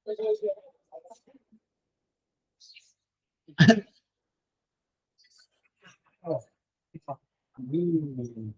Oh, mm,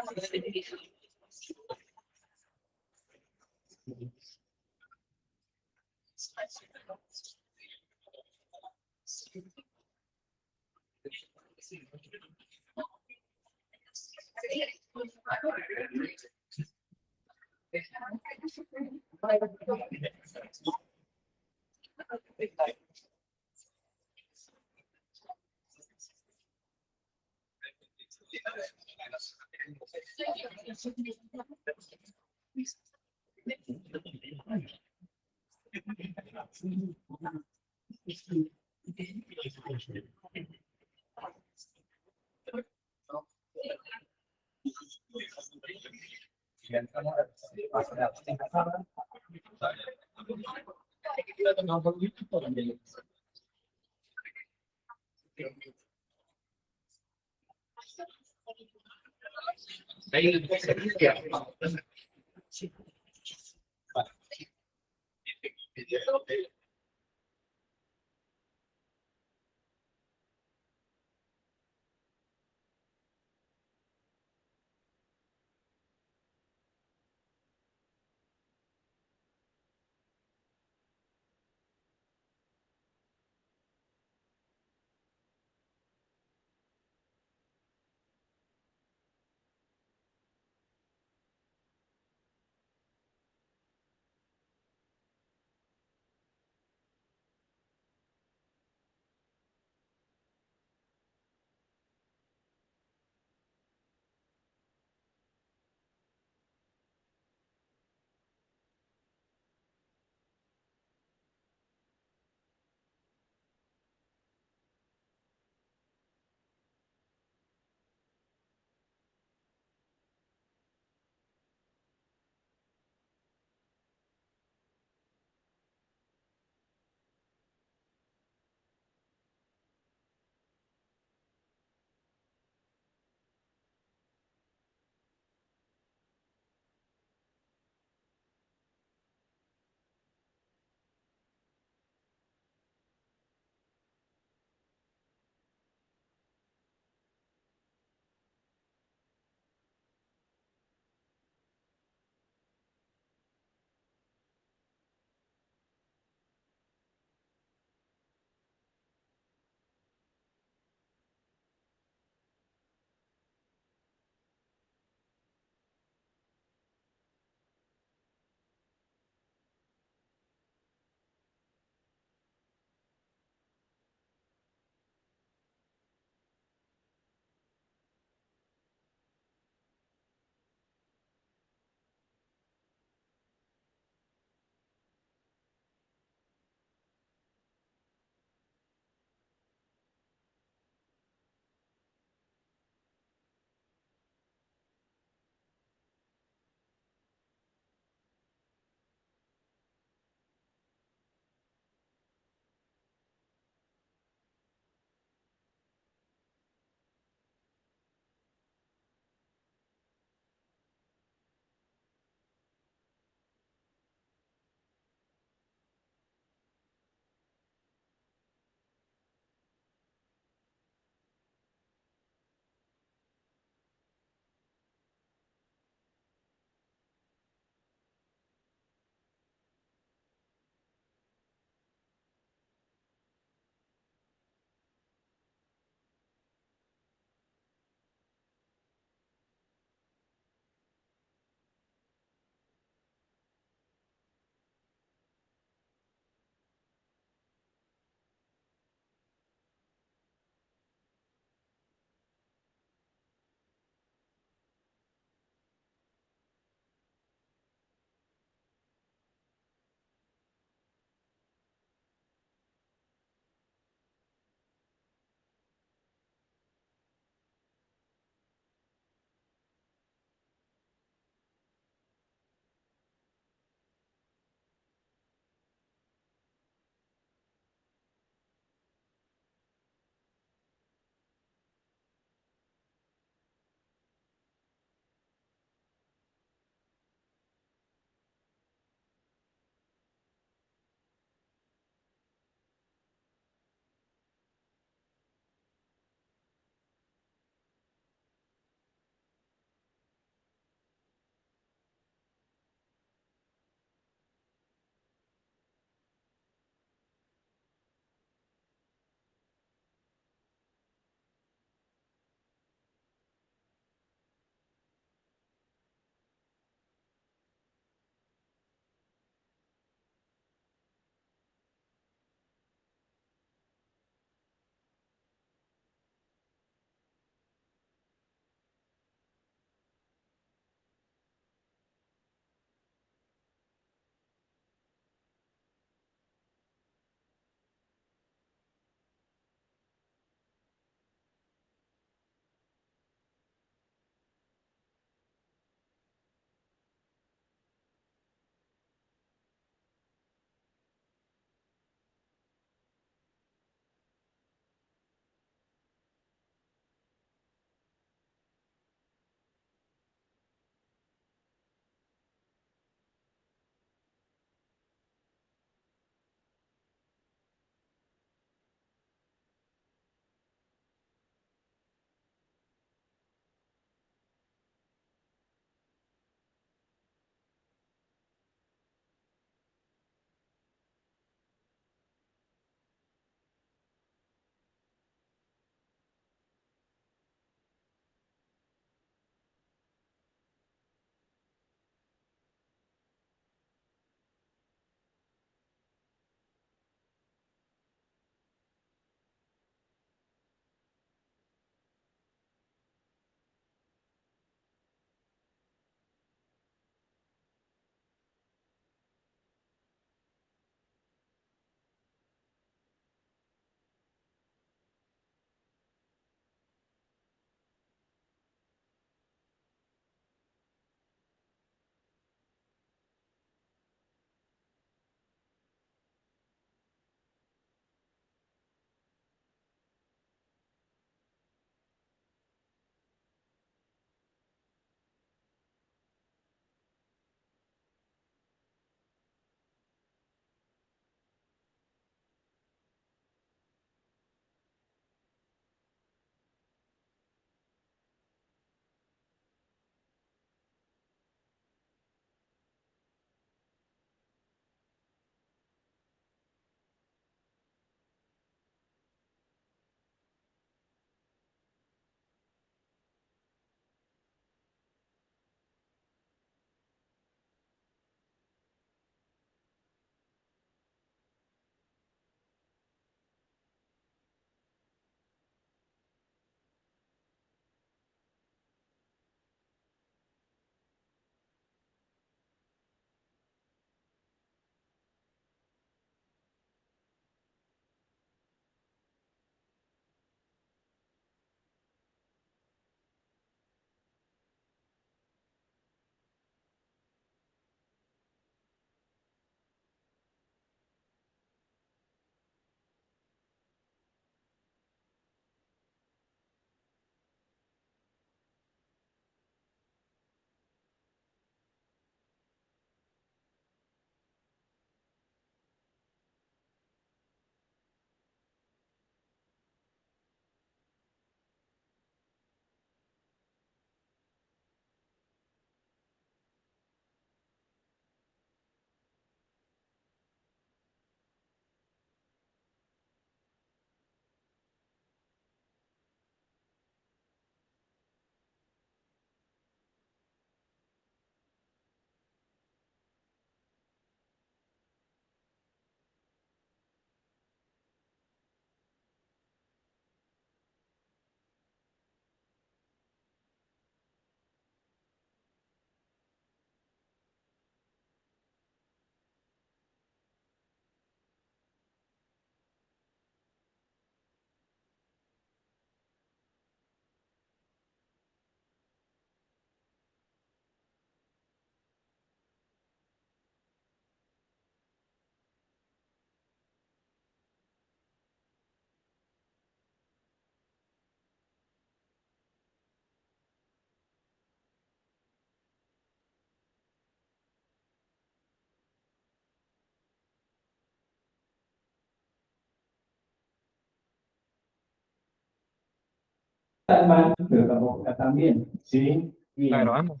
tan mal, pero tampoco está tan bien. ¿Sí? Bien. Está grabando.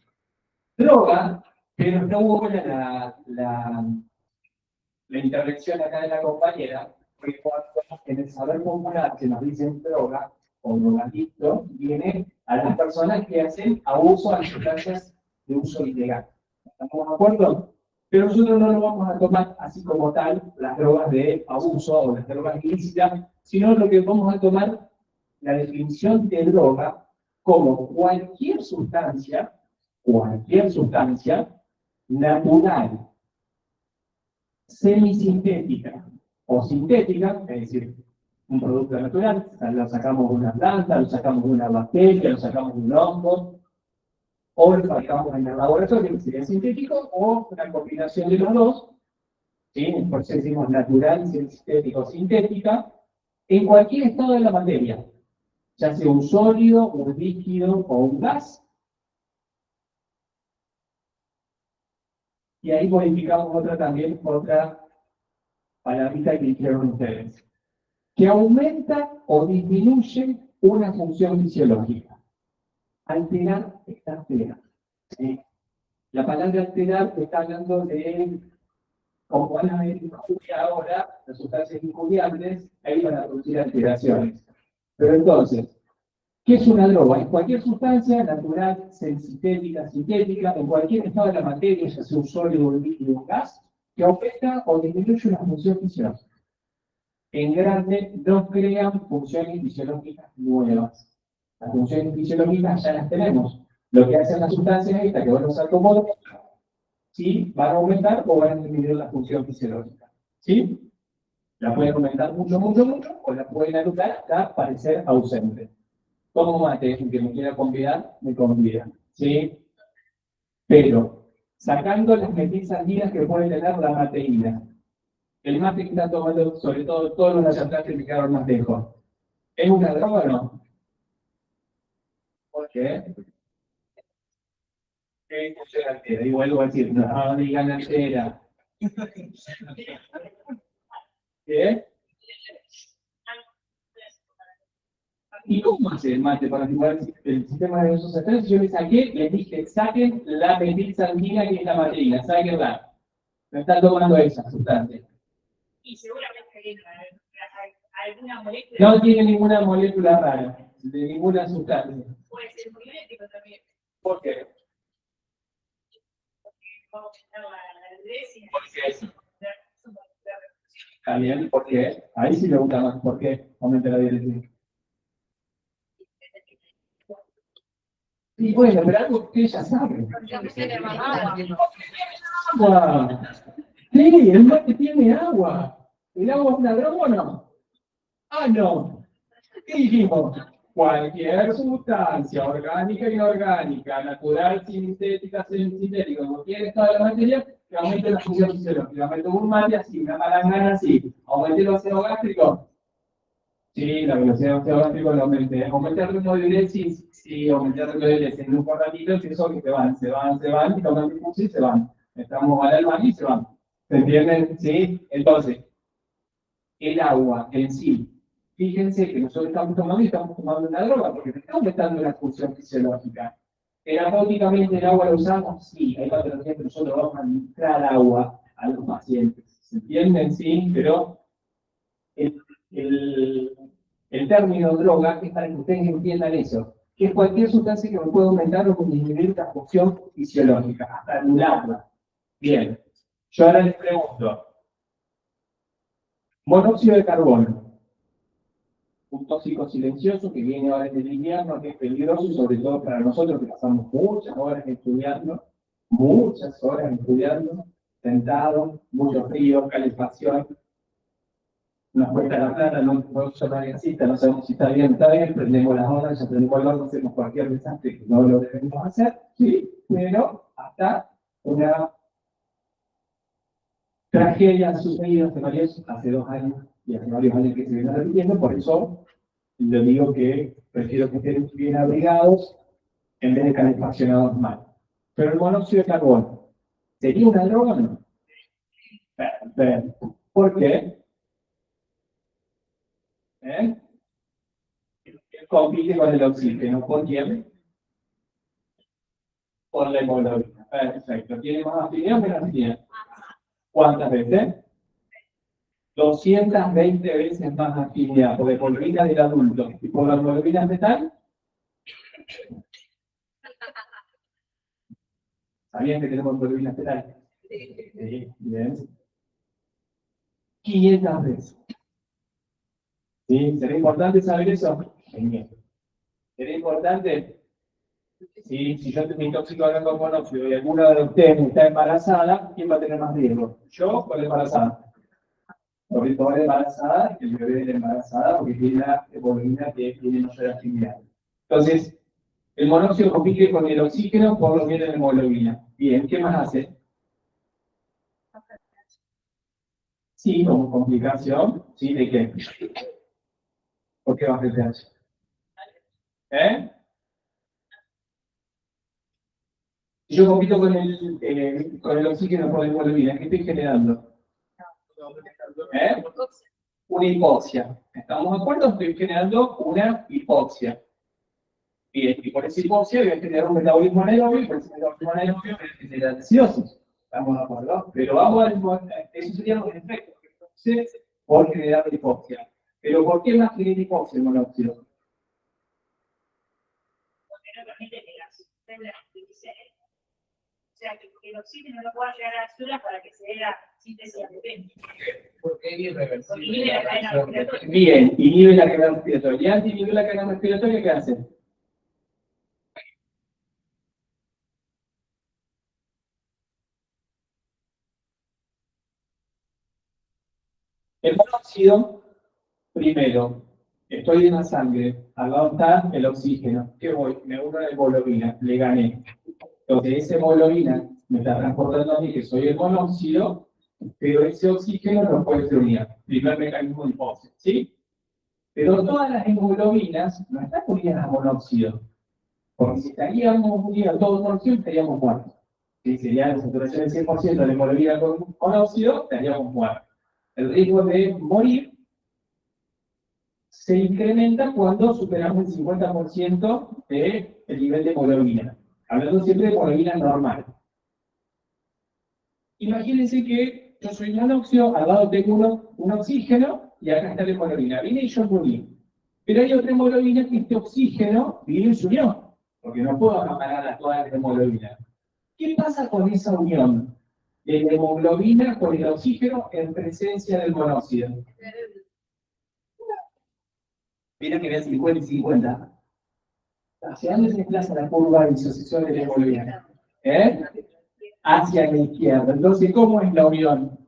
Droga, pero no hubo la intervención acá de la compañera, porque cuando en el saber popular que nos dicen droga o drogadicto, viene a las personas que hacen abuso de sustancias de uso ilegal. ¿Estamos de acuerdo? Pero nosotros no lo vamos a tomar así como tal, las drogas de abuso o las drogas ilícitas, sino lo que vamos a tomar la definición de droga como cualquier sustancia natural, semisintética o sintética, es decir, un producto natural, lo sacamos de una planta, lo sacamos de una bacteria, lo sacamos de un hongo, o lo fabricamos en el laboratorio, que sería sintético, o una combinación de los dos, ¿sí? Por eso decimos natural, sintético o sintética, en cualquier estado de la materia, ya sea un sólido, un líquido o un gas. Y ahí modificamos otra palabrita que dijeron ustedes, que aumenta o disminuye una función fisiológica. Alterar está alterar. ¿Sí? La palabra alterar está hablando de, como van a ver injuria ahora, las sustancias injuriables, ahí van a producir alteraciones. Pero entonces, ¿qué es una droga? Es cualquier sustancia natural, sintética, en cualquier estado de la materia, ya sea un sólido, un líquido, un gas, que aumenta o disminuye una función fisiológica. En grande no crean funciones fisiológicas nuevas. Las funciones fisiológicas ya las tenemos. Lo que hacen las sustancias estas que van a usar como ¿sí? Van a aumentar o van a disminuir la función fisiológica. ¿Sí? La pueden aumentar mucho, o la pueden anular hasta parecer ausente. Como mate, el que me quiera convidar, me convida. ¿Sí? Pero, sacando las metilsalinas que puede tener la mateína, el mate que está tomando, sobre todo todos los chantajes que quedaron más lejos, ¿es una droga o no? ¿Por qué? ¿Qué función altera? Igual voy a decir, no digan altera. ¿Qué? ¿Y cómo hace el mate para activar el sistema nervioso central? Yo le saqué, les dije, saquen la metilsandina que es la materia, sáquenla. Me están tomando esa sustancia. Y seguramente alguna molécula. No tiene ninguna molécula rara, de ninguna sustancia. Puede ser muy eléctrico también. ¿Por qué? Vamos a quitar la acidez y ¿Por qué? También, ¿por qué? Ahí sí me gusta más. ¿Por qué? Aumenta la dirección. Y bueno, pero algo que ella sabe. Agua. Sí, el mate tiene agua. ¿El agua es una droga o no? Ah, no. ¿Qué dijimos? Cualquier sustancia orgánica e inorgánica, natural, sintética, sintética, cualquier estado de la materia, que aumente la función fisiológica. Aumente un mate así, una palangana así. Aumente el océano gástrico. Sí, la velocidad del océano gástrico lo aumente. Aumente el ritmo de diuresis. Sí, aumente el ritmo de diuresis. En un ratito, eso que se van, y toman impulso y se van. Estamos al baño y se van. ¿Se entienden? Sí. Entonces, el agua en sí. Fíjense que nosotros estamos tomando una droga, porque está aumentando la función fisiológica. Terapéuticamente el agua lo usamos, sí, hay patologías que nosotros vamos a administrar agua a los pacientes. ¿Se entienden? Sí, pero el, el, el término droga es para que ustedes entiendan eso, que es cualquier sustancia que me pueda aumentar o disminuir la función fisiológica, hasta anularla. Bien, yo ahora les pregunto, monóxido de carbono. Un tóxico silencioso que viene ahora en el invierno, que es peligroso, y sobre todo para nosotros que pasamos muchas horas estudiando, sentados, mucho frío, calefacción, nos cuesta la plata, no podemos llamar gasista, no sabemos si está bien, prendemos las horas, ya prendemos el horno, hacemos cualquier desastre que no lo debemos hacer, sí, pero hasta una tragedia sucedida hace 2 años, y hace varios años que se viene repitiendo, por eso le digo que prefiero que estén bien abrigados en vez de calefaccionados mal. Pero el monóxido de carbono, ¿sería una droga o no? ¿Por qué? compite con el oxígeno. ¿Por quién? Por la hemoglobina. Perfecto. ¿Tiene más afinidad o menos afinidad? ¿Cuántas veces? 220 veces más afinidad por la hemoglobina del adulto. ¿Y por la hemoglobina fetal? ¿Sabían que tenemos hemoglobina fetal? Sí, bien. 500 veces. ¿Sí? ¿Será importante saber eso? Genial. ¿Será importante? Sí, si yo me intoxico ahora con monóxido y alguna de ustedes está embarazada, ¿quién va a tener más riesgo? ¿Yo o la embarazada? Sobre todo la embarazada, el bebé de la embarazada, porque tiene la hemoglobina que tiene mayor afinidad. Entonces, el monóxido compite con el oxígeno por lo que tiene la hemoglobina. Bien, ¿qué más hace? Sí, como complicación, ¿sí? ¿De qué? ¿Por qué baja el pH? ¿Eh? Si yo compito con el oxígeno por la hemoglobina, ¿qué estoy generando? ¿Eh? Una hipoxia. ¿Estamos de acuerdo? Estoy generando una hipoxia. Bien, y por esa hipoxia voy a generar un metabolismo anaerobio, y por ese metabolismo anaerobio voy a generar ansiosis. ¿Estamos de acuerdo? Pero vamos a eso sería los efectos que produce por generar hipoxia. Pero ¿por qué más genera hipoxia el monóxido? porque no permite que las células utilicen. O sea, que el oxígeno no pueda llegar a las células para que se dé la síntesis ATP. Porque es irreversible. Porque inhibe la cadena respiratoria. Bien, inhibe la cadena respiratoria. Y antes inhibe la cadena respiratoria, ¿qué hace? El monóxido, primero, estoy en la sangre, al lado está el oxígeno. ¿Qué voy? Me uno a la hemoglobina, le gané. Entonces, esa hemoglobina me está transportando a mí, que soy el monóxido, pero ese oxígeno no puede ser unido. Primer mecanismo de hipoxia, ¿sí? Pero todas las hemoglobinas no están unidas a monóxido, porque si estaríamos unidos a todos monóxido, estaríamos muertos. Si sería la saturación del 100% de la hemoglobina con monóxido, estaríamos muertos. El riesgo de morir se incrementa cuando superamos el 50% del nivel de hemoglobina. Hablando siempre de hemoglobina normal. Imagínense que yo soy monóxido, al lado tengo un oxígeno y acá está la hemoglobina. Vine y yo morí. Pero hay otra hemoglobina que este oxígeno vino y se unió, porque no puedo acaparar a todas las hemoglobinas. ¿Qué pasa con esa unión de la hemoglobina con el oxígeno en presencia del monóxido? Mira que vean 50 y 50. ¿Hacia dónde se desplaza la curva de disociación de la hemoglobina? ¿Eh? Hacia la izquierda. Entonces, ¿cómo es la unión?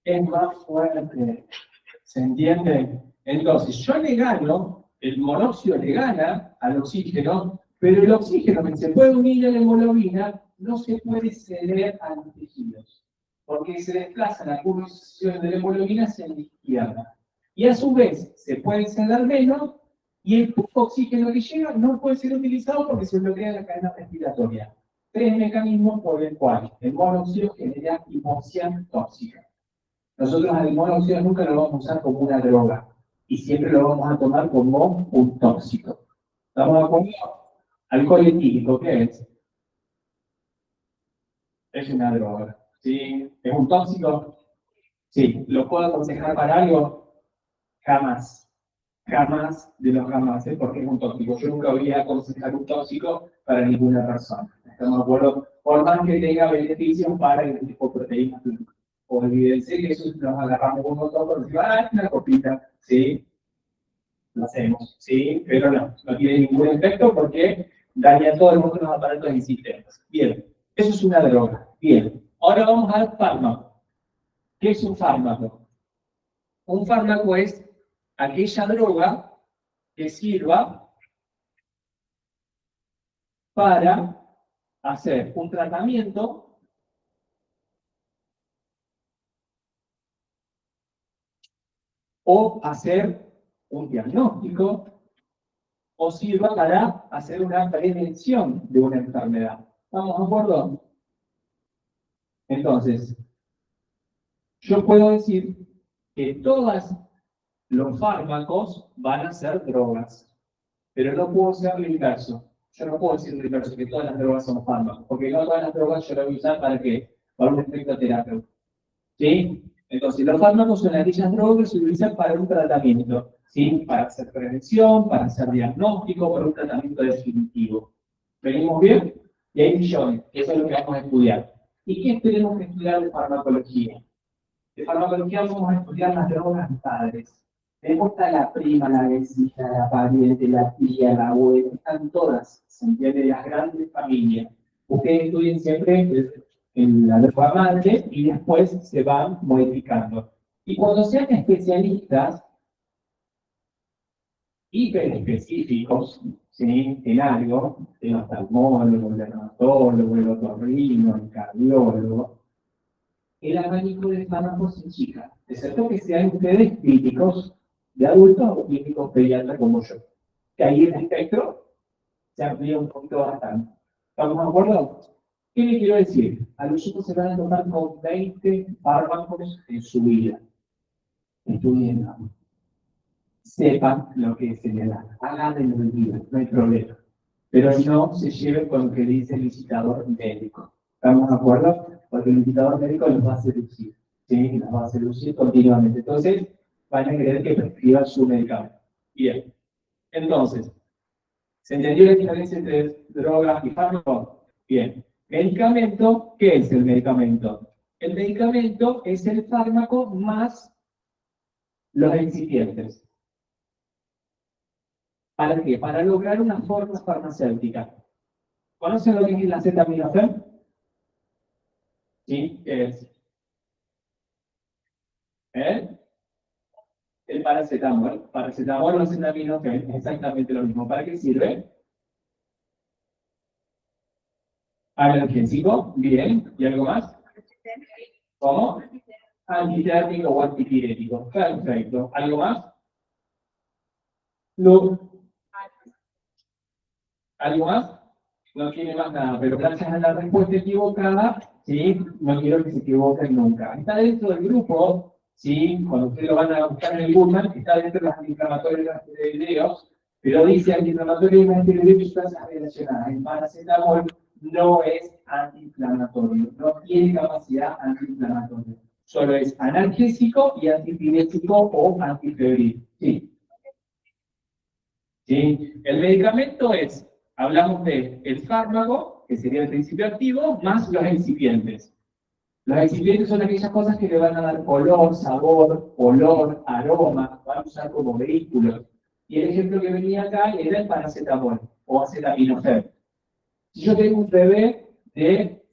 Es más fuerte. ¿Se entiende? Entonces, yo le gano, el monóxido le gana al oxígeno, pero el oxígeno que se puede unir a la hemoglobina no se puede ceder a los tejidos, porque se desplaza la curva de disociación de la hemoglobina hacia la izquierda. Y a su vez, se puede ceder menos, y el poco oxígeno que llega no puede ser utilizado porque se bloquea la cadena respiratoria. Tres mecanismos por el cual el monóxido genera hipoxia tóxica. Nosotros al monóxido nunca lo vamos a usar como una droga y siempre lo vamos a tomar como un tóxico. ¿Estamos de acuerdo? Alcohol etílico, ¿qué es? Es una droga. ¿Sí? ¿Es un tóxico? Sí. ¿Lo puedo aconsejar para algo? Jamás. Jamás de los jamás, porque es un tóxico. Yo nunca voy a aconsejar un tóxico para ninguna persona. ¿Estamos de acuerdo? Por más que tenga beneficios para el tipo de proteínas. Olvídense que eso nos agarramos un montón por decir, es una copita. Sí, lo hacemos. Sí, pero no tiene ningún efecto porque daña a todo el mundo los aparatos y sistemas. Bien, eso es una droga. Bien, ahora vamos al fármaco. ¿Qué es un fármaco? Un fármaco es aquella droga que sirva para hacer un tratamiento o hacer un diagnóstico o sirva para hacer una prevención de una enfermedad. ¿Estamos de acuerdo? Entonces, yo puedo decir que todas los fármacos van a ser drogas, pero no puedo ser el inverso. Yo no puedo decir el inverso, que todas las drogas son fármacos, porque no todas las drogas yo las voy a usar para qué, para un efecto terapéutico. ¿Sí? Entonces, los fármacos son aquellas drogas que se utilizan para un tratamiento, ¿sí? Para hacer prevención, para hacer diagnóstico, para un tratamiento definitivo. ¿Venimos bien? Y hay millones, eso es lo que vamos a estudiar. ¿Y qué tenemos que estudiar de farmacología? De farmacología vamos a estudiar las drogas padres. Después está la prima, la vecina, la pariente, la tía, la abuela, están todas, se entiende, las grandes familias. Ustedes estudien siempre en la droga madre y después se van modificando. Y cuando sean especialistas, hiperespecíficos, ¿sí? En algo, el oftalmólogo, el dermatólogo, el otorrino, el cardiólogo, el abanico de fármacos se chica, excepto que sean ustedes críticos de adultos o clínicos pediatras como yo. Que ahí el espectro se amplía un poquito bastante. ¿Estamos de acuerdo? ¿Qué le quiero decir? A los chicos se van a tocar con 20 fármacos en su vida. Estudien, sepan lo que es el hagan el olvido, no hay problema. Pero no se lleven con lo que dice el visitador médico. ¿Estamos de acuerdo? Porque el visitador médico los va a seducir. ¿Sí? Los va a seducir continuamente. Entonces, van a querer que prescriban su medicamento. Bien. Entonces, ¿se entendió la diferencia entre drogas y fármacos? Bien. Medicamento, ¿qué es el medicamento? El medicamento es el fármaco más los excipientes. ¿Para qué? Para lograr una forma farmacéutica. ¿Conocen lo que es la acetaminofén? Sí, ¿qué es? El paracetamol. Paracetamol o acetaminofén, exactamente lo mismo. ¿Para qué sirve? Analgésico, bien. ¿Y algo más? ¿Cómo? Antitérmico o antipirético. Perfecto. ¿Algo más? No. ¿Algo más? No tiene más nada, pero gracias a la respuesta equivocada, ¿sí? No quiero que se equivoquen nunca. Está dentro del grupo, ¿sí? Cuando ustedes lo van a buscar en el Google, está dentro de los antiinflamatorios de videos, pero dice antiinflamatorio y antibiótico sustancias relacionadas. El paracetamol no es antiinflamatorio, no tiene capacidad antiinflamatoria. Solo es analgésico y antipirético o antifebril. ¿Sí? ¿Sí? El medicamento es, hablamos de el fármaco, que sería el principio activo, más los excipientes. Los excipientes son aquellas cosas que le van a dar color, sabor, olor, aroma, van a usar como vehículos. Y el ejemplo que venía acá era el paracetamol o acetaminofén. Si yo tengo un bebé de,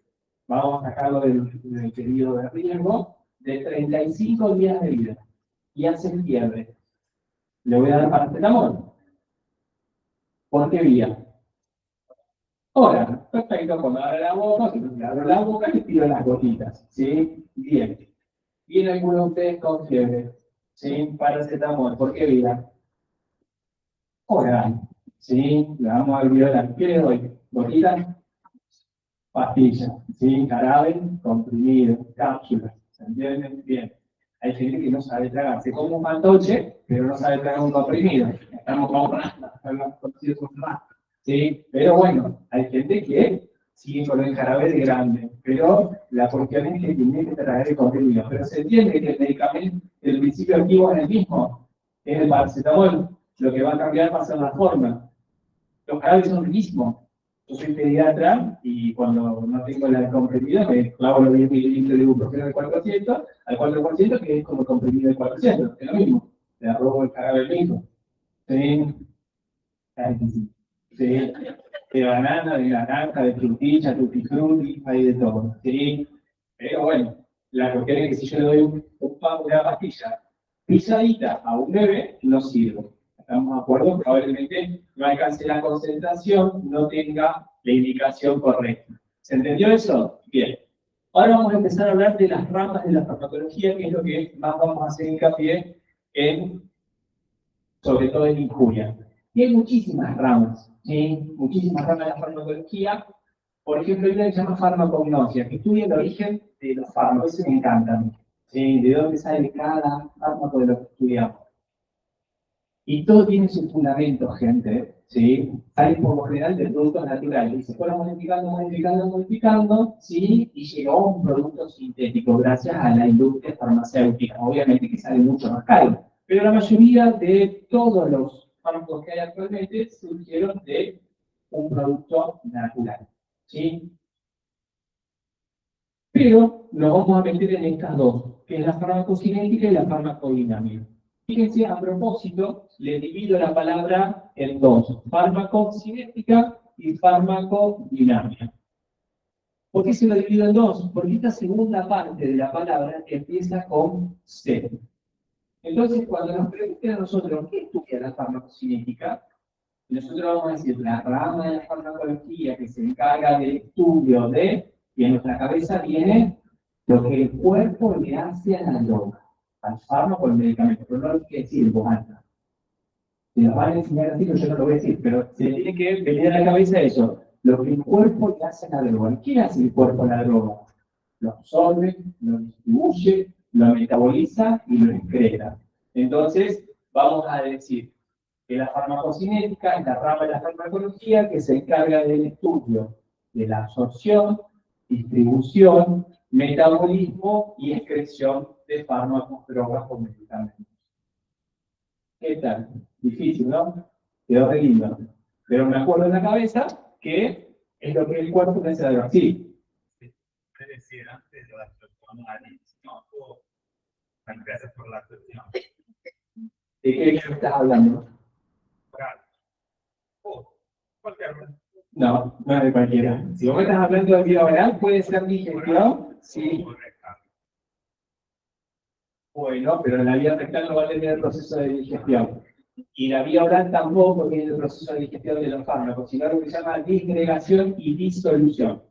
vamos a sacarlo del periodo de riesgo, de 35 días de vida y hace fiebre, ¿le voy a dar paracetamol? ¿Por qué vía? Ahora, perfecto, cuando abro la boca, si abro la boca, le tiro las gotitas, ¿sí? Bien. ¿Viene alguno de ustedes con fiebre? ¿Sí? Paracetamol, ¿por qué vía? Oral, ¿sí? Le vamos a alveolar. ¿Qué le doy? ¿Gotitas? Pastillas, ¿sí? Jarabe, comprimido, cápsulas, ¿se entienden? Bien. Hay gente que no sabe tragar, se come un fantoche, pero no sabe tragar un comprimido. Estamos como conocidos como más. ¿Sí? Pero bueno, hay gente que sigue con el jarabe de grande, pero la cuestión es que tiene que traer el comprimido. Pero se entiende que el medicamento, el principio activo es el mismo, es el paracetamol. Lo que va a cambiar va a ser la forma. Los jarabes son riquísimos. Yo soy pediatra y cuando no tengo la comprimida me clavo los 10 mililitros de ibuprofeno del 4%, al 4%, que es como el comprimido del 400, es lo mismo. Le robo el jarabe mismo. Sí. Sí. De banana, de naranja, de frutilla, tutti frutti, hay de todo. Sí. Pero bueno, la cuestión es que si yo le doy una pastilla pisadita a un bebé, no sirve. ¿Estamos de acuerdo? Probablemente no alcance la concentración, no tenga la indicación correcta. ¿Se entendió eso? Bien. Ahora vamos a empezar a hablar de las ramas de la farmacología, que es lo que más vamos a hacer hincapié en, sobre todo en injuria. Y hay muchísimas ramas, ¿sí? Muchísimas ramas de la farmacología. Por ejemplo, hay una que se llama farmacognosia, que estudia el origen de los fármacos. Eso me encanta. ¿Sí? ¿De dónde sale cada fármaco de lo que estudiamos? Y todo tiene su fundamento, gente, ¿sí? Salen por lo general de productos naturales. Y se fueron modificando, ¿sí? Y llegó un producto sintético gracias a la industria farmacéutica. Obviamente que sale mucho más caro. Pero la mayoría de todos los fármacos que hay actualmente surgieron de un producto natural, ¿sí? Pero nos vamos a meter en estas dos, que es la farmacocinética y la farmacodinámica. Fíjense, a propósito, le divido la palabra en dos, farmacocinética y farmacodinámica. ¿Por qué se lo divido en dos? Porque esta segunda parte de la palabra empieza con C. Entonces, cuando nos pregunten a nosotros, ¿qué estudia la farmacocinética? Nosotros vamos a decir, la rama de la farmacología que se encarga del estudio de, y en nuestra cabeza viene lo que el cuerpo le hace a la droga, al fármaco, al medicamento, pero no lo que decir en voz alta. Si nos van a enseñar así, yo no lo voy a decir, pero se tiene que venir a la cabeza eso, lo que el cuerpo le hace a la droga. ¿Qué hace el cuerpo a la droga? Lo absorbe, lo distribuye, lo metaboliza y lo excreta. Entonces, vamos a decir que la farmacocinética es la rama de la farmacología que se encarga del estudio de la absorción, distribución, metabolismo y excreción de fármacos, drogas o medicamentos. ¿Qué tal? Difícil, ¿no? Quedó re lindo. Pero me acuerdo en la cabeza que es lo que el cuerpo le hace a la droga. Sí. ¿Qué decir antes de la absorción a la digestión o gracias por la absorción? ¿De qué estás hablando? Cualquier. No, no es de cualquiera. Si vos me estás hablando de vida oral, puede ser digestión, sí. Bueno, pero la vía rectal no va a tener el proceso de digestión. Y la vía oral tampoco tiene el proceso de digestión de los fármacos, sino lo que se llama disgregación y disolución.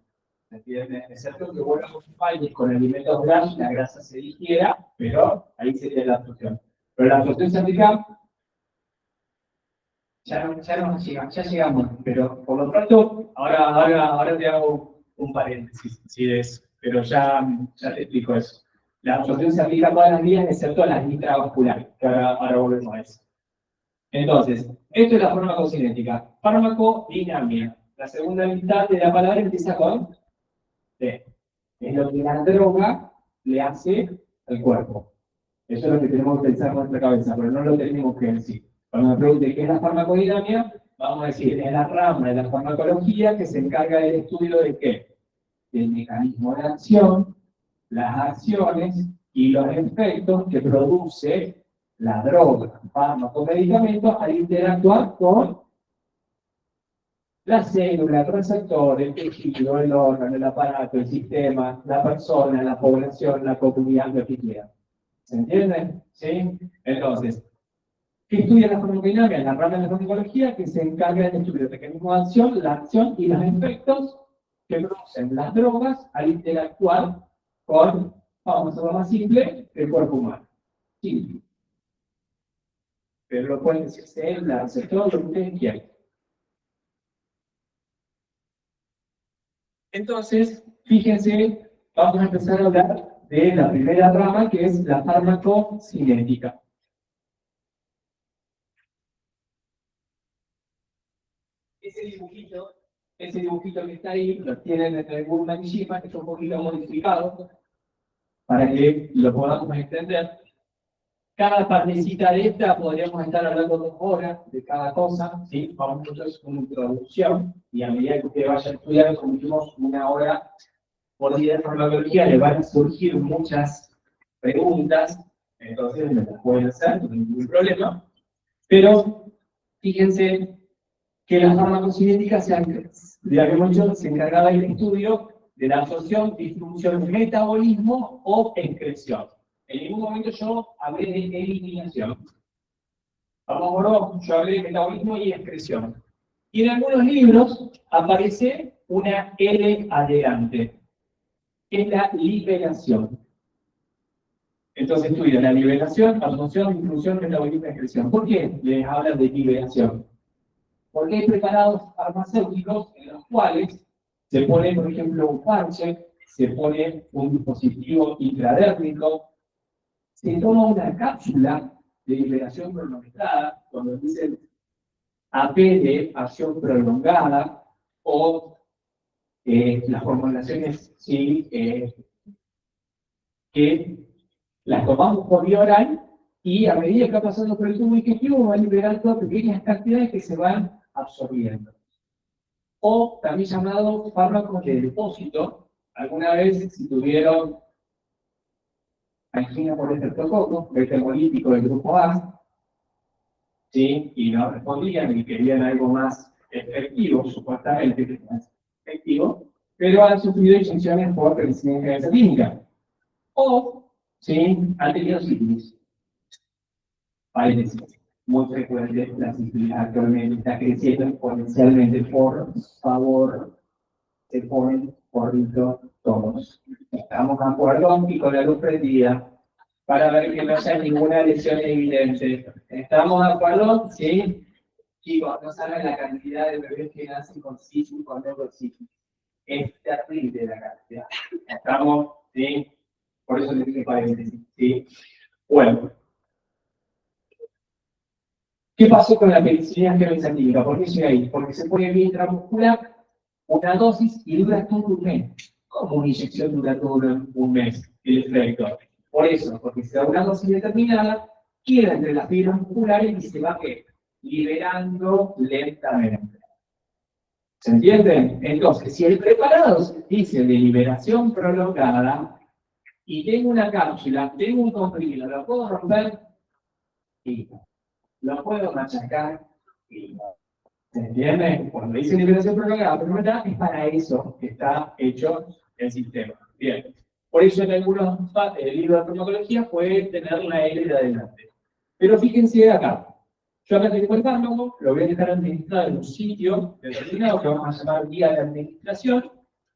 ¿Entiendes? Es cierto que vos lo acompañes con alimentos grasos, la grasa se digiera, pero ahí sería la absorción. Pero la absorción se aplica. Ya llegamos, pero por lo tanto, ahora te hago un paréntesis, ¿sí? Pero ya te explico eso. La absorción se aplica a todas las vías, excepto a las intravasculares, que ahora volvemos a eso. Entonces, esto es la farmacocinética. Farmacodinámica. La segunda mitad de la palabra empieza con D. Es lo que la droga le hace al cuerpo. Eso es lo que tenemos que pensar en nuestra cabeza, pero no lo tenemos que decir. Cuando me pregunte qué es la farmacodinámica, vamos a decir, es la rama de la farmacología que se encarga del estudio de qué? Del mecanismo de acción, las acciones y los efectos que produce la droga, fármaco, medicamentos al interactuar con la célula, el receptor, el tejido, el órgano, el aparato, el sistema, la persona, la población, la comunidad, lo que quiera. ¿Se entiende? ¿Sí? Entonces, ¿qué estudia la farmacodinámica? La rama de la farmacología que se encarga del estudio del mecanismo de acción, la acción y los efectos que producen las drogas al interactuar con, vamos a hacerlo más simple, el cuerpo humano. Simple. Pero lo pueden decir célula, receptor, lo que ustedes quieran. Entonces, fíjense, vamos a empezar a hablar de la primera rama que es la farmacocinética. Ese dibujito que está ahí, lo tienen en el Google Machine, que es un poquito modificado, para que lo podamos entender. Cada partecita de esta podríamos estar hablando 2 horas de cada cosa, ¿sí? Vamos entonces con una introducción, y a medida que ustedes vayan estudiando, como dijimos, 1 hora por día de farmacología, le van a surgir muchas preguntas, entonces me las pueden hacer, no hay ningún problema. Pero fíjense que la farmacocinética se encargaba del estudio de la absorción, distribución, metabolismo o excreción. En ningún momento yo hablé de eliminación. Vamos por dos, yo hablé de metabolismo y excreción. Y en algunos libros aparece una L adelante, que es la liberación. Entonces estudia la liberación, absorción, distribución, metabolismo y excreción. ¿Por qué les hablan de liberación? Porque hay preparados farmacéuticos en los cuales se pone, por ejemplo, un parche, se pone un dispositivo intradérmico, se toma una cápsula de liberación prolongada, cuando dicen AP de acción prolongada, o las formulaciones sí, que las tomamos por vía oral y a medida que va pasando por el tubo digestivo va liberando pequeñas cantidades que se van absorbiendo. O también llamado fármacos de depósito. Alguna vez, si tuvieron angina por estreptococo, beta hemolítico del grupo A, ¿sí? Y no respondían y querían algo más efectivo, supuestamente más efectivo, pero han sufrido inyecciones por resistencia clínica. O, ¿sí? Han tenido sífilis. Paréntesis. Muy frecuente, la sífilis actualmente está creciendo exponencialmente. Por favor, se ponen gorritos todos. Estamos de acuerdo y con la luz prendida para ver que no haya ninguna lesión evidente. ¿Estamos de acuerdo? Sí. Chicos, no saben la cantidad de bebés que nacen con sífilis, con neurosífilis. Es terrible la cantidad. Estamos, ¿sí? Por eso les dije paréntesis, ¿sí? Bueno. ¿Qué pasó con la penicilina geobenzatínica? ¿Por qué llega ahí? Porque se pone vía intramuscular una dosis y dura todo un mes. ¿Cómo una inyección dura todo un mes el efecto? Por eso, porque se da una dosis determinada, queda entre las fibras musculares y se va liberando lentamente. ¿Se entiende? Entonces, si el preparado se dice de liberación prolongada y tengo una cápsula, tengo un comprimido, ¿lo puedo romper? Sí. Lo puedo machacar y ¿se entiende? Cuando dice liberación prolongada, pero es para eso que está hecho el sistema. Bien. Por eso en algunos libros de farmacología puede tener la L de adelante. Pero fíjense acá. Yo acá tengo el fármaco, lo voy a dejar administrado en un sitio determinado que vamos a llamar guía de administración.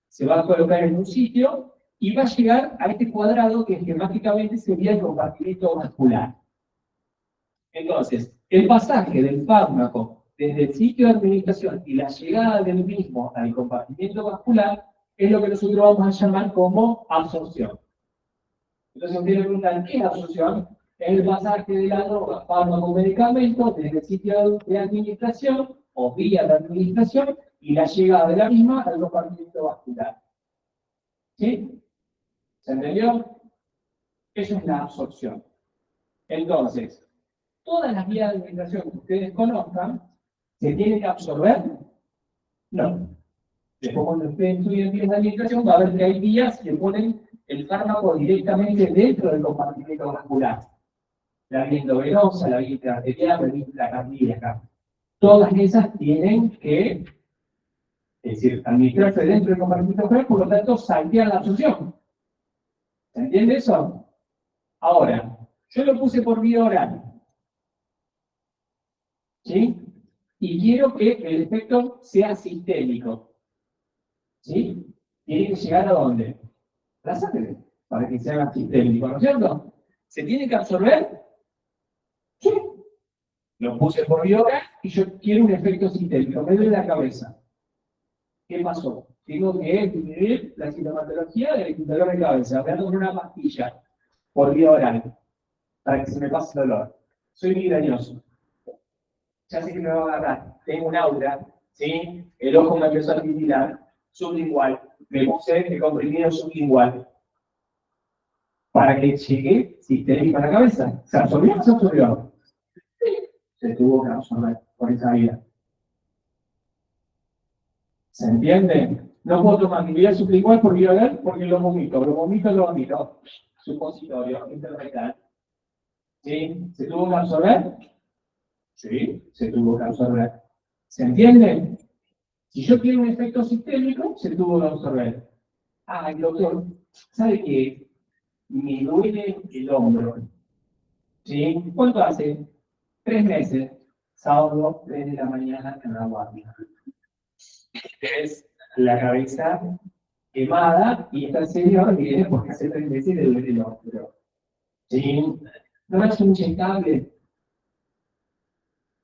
Se va a colocar en un sitio y va a llegar a este cuadrado que esquemáticamente sería el compartimento vascular. Entonces, el pasaje del fármaco desde el sitio de administración y la llegada del mismo al compartimento vascular es lo que nosotros vamos a llamar como absorción. Entonces, ustedes me preguntan, ¿qué es absorción? Es el pasaje de la droga fármaco-medicamento desde el sitio de administración o vía de administración y la llegada de la misma al compartimento vascular. ¿Sí? ¿Se entendió? Eso es la absorción. Entonces, todas las vías de administración que ustedes conozcan, ¿se tienen que absorber? No. Después, cuando ustedes estudian vías de administración, va a ver que hay vías que ponen el fármaco directamente dentro del compartimento vascular. La vía endovenosa, la vía intraarterial, la vía intracardíaca. Todas esas tienen que, es decir, administrarse dentro del compartimento vascular, por lo tanto, saltear la absorción. ¿Se entiende eso? Ahora, yo lo puse por vía oral. ¿Sí? Y quiero que el efecto sea sistémico. ¿Sí? Tiene que llegar a dónde? La sangre, para que sea sistémico, ¿no es cierto? ¿Se tiene que absorber? Sí. Lo puse por vía oral y yo quiero un efecto sistémico. Me duele la cabeza. ¿Qué pasó? Tengo que disminuir la sintomatología del dolor de cabeza. Voy a tomar una pastilla por vía oral para que se me pase el dolor. Soy migrañoso. Ya sé que me va a agarrar. Tengo un aura, ¿sí? El ojo me empezó a titilar, sublingual. Me puse el comprimido sublingual para que llegue sistémico a la cabeza. ¿Se absorbió o no se absorbió? Sí. Se tuvo que absorber por esa vía. ¿Se entiende? No puedo tomar mi vía sublingual por vía oral porque lo vomito. Supositorio, interrectal. ¿Sí? ¿Se tuvo que absorber? Sí, se tuvo que absorber. ¿Se entiende? Si yo quiero un efecto sistémico, se tuvo que absorber. Ah, el doctor, ¿sabe qué? Me duele el hombro. ¿Sí? ¿Cuánto hace? 3 meses. Sábado, 3 de la mañana en la guardia. Es la cabeza quemada y está el señor viene porque hace 3 meses le duele el hombro. ¿Sí? No es inyectable.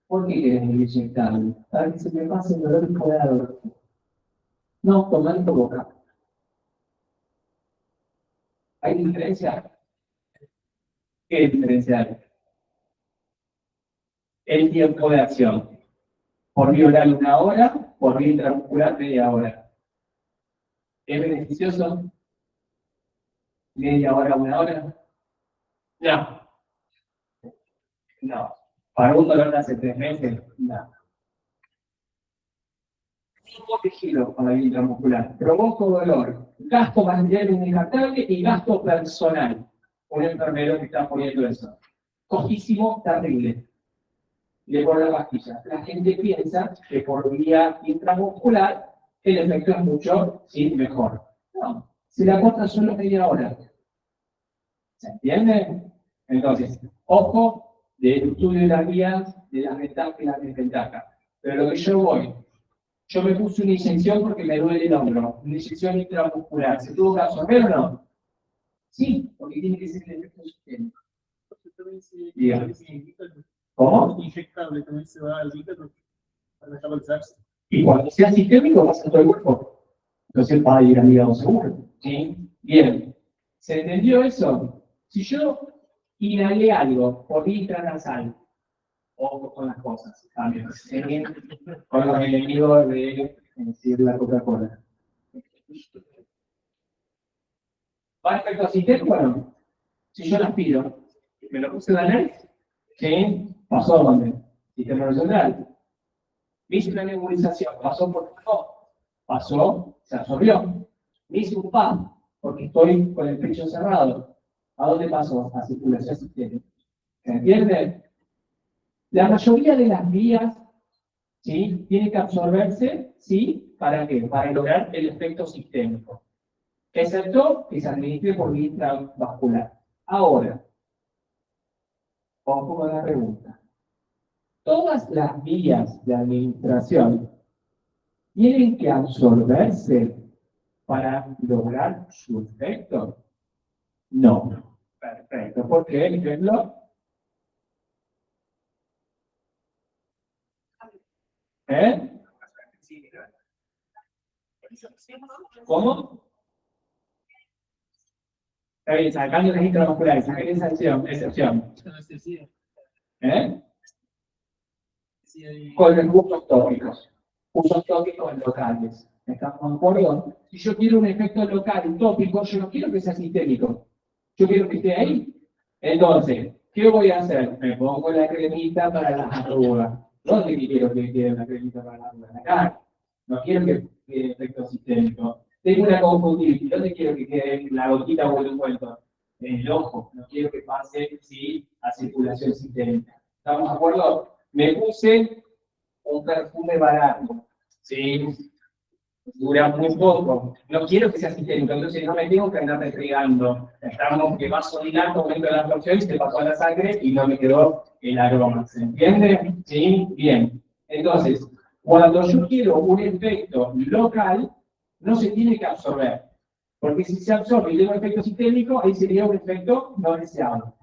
¿Por qué querés inyectable? Para que se me pase el dolor y pueda dormir. No, tomar tu boca. ¿Hay diferencia? ¿Qué diferencia hay? el tiempo de acción. Por vía oral 1 hora, por vía intramuscular media hora. ¿Es beneficioso? ¿Media hora, 1 hora? No. No. ¿Para un dolor de hace 3 meses? No. Mismo tejido con la vía intramuscular. Provoco dolor, gasto material indescartable y gasto personal. Un enfermero que está poniendo eso. Cojísimo, terrible. Le pone la pastilla. La gente piensa que por vía intramuscular el efecto es mucho, sí, mejor. No, se la corta solo media hora. ¿Se entiende? Entonces, ojo del estudio de las vías, de las ventajas y las desventajas. Pero lo que yo voy, yo me puse una inyección porque me duele el hombro, una inyección intramuscular. ¿Se tuvo que absorber o no? Sí, porque tiene que ser el efecto sistémico. Diga. ¿Cómo? Inyectable, también se va al hígado para metabolizarse. Y cuando sea sistémico, va a ser todo el cuerpo. Entonces va a ir al hígado seguro. ¿Sí? Bien. ¿Se entendió eso? Si yo inhalé algo por vía intranasal, ojo con las cosas, también. ¿Sí? Con los enemigos de decir la Coca-Cola. ¿Va a efecto sistémico o no? Si yo lo aspiro, ¿me lo puse en la nariz? ¿Sí? ¿Pasó a dónde? Sistema nacional. Me hice una nebulización, pasó por no, pasó, se absorbió. Me hice un PAP, porque estoy con el pecho cerrado. ¿A dónde pasó? A circulación sistémica. ¿Se entiende? La mayoría de las vías, ¿sí? Tiene que absorberse, ¿sí? ¿Para qué? Para lograr el efecto sistémico. Excepto que se administre por vía intravascular. Ahora, ojo con la pregunta. Todas las vías de administración tienen que absorberse para lograr su efecto. No. Perfecto. ¿Por qué? Ejemplo. ¿Eh? ¿Cómo? Sacando las intramusculares, sacando esa excepción. ¿Eh? Con los usos tópicos. Usos tópicos locales. ¿Estamos de acuerdo? Si yo quiero un efecto local tópico, yo no quiero que sea sistémico. Yo quiero que esté ahí. Entonces, ¿qué voy a hacer? Me pongo la cremita para las arrugas. ¿Dónde quiero que quede la cremita para las arrugas? Acá. No quiero que quede efecto sistémico. Tengo una conjuntivitis. ¿Dónde quiero que quede la gotita o el envuelto? En el ojo. No quiero que pase, sí, a circulación sistémica. ¿Estamos de acuerdo? Me puse un perfume barato. ¿Sí? Dura muy poco. No quiero que sea sistémico, entonces no me tengo que andar refregando. Estamos que vaso dilato, aumento de la absorción y se pasó a la sangre y no me quedó el aroma. ¿Se entiende? ¿Sí? Bien. Entonces, cuando yo quiero un efecto local, no se tiene que absorber. Porque si se absorbe y tengo un efecto sistémico, ahí sería un efecto no deseado.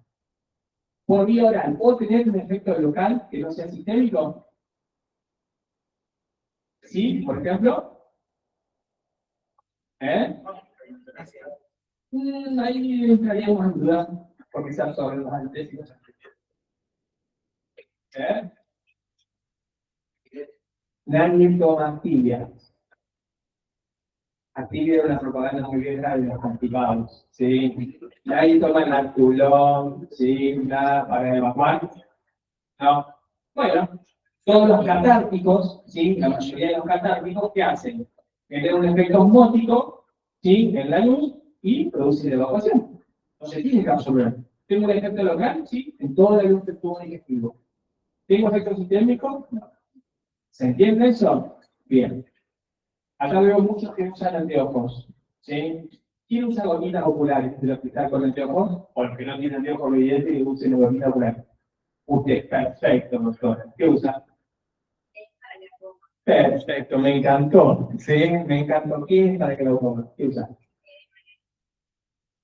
Por vía oral, ¿puedo tener un efecto local que no sea sistémico? ¿Sí? Por ejemplo. ¿Eh? Ahí entraríamos en duda, porque se absorben los anestésicos. ¿Eh? Nanitomactilia. Aquí vieron las propagandas muy viejas de los constipados. ¿Sí? Nadie toma narculón, ¿sí? Nada para evacuar. No. Bueno, todos los catárticos, ¿sí? La mayoría de los catárticos, ¿qué hacen? Generan un efecto osmótico, ¿sí? En la luz y producen evacuación. No se tiene que absorber. ¿Tengo un efecto local? Sí, en toda la luz del tubo digestivo. ¿Tengo efecto sistémico? No. ¿Se entiende eso? Bien. Acá veo muchos que usan anteojos. ¿Sí? ¿Quién usa gomitas oculares del hospital con anteojos? O los que no tienen anteojos evidentes que usen gomitas oculares. Usted, perfecto, doctor. ¿Qué usa? Perfecto, me encantó. Sí, me encantó. ¿Quién para que lo ponga? ¿Qué usa?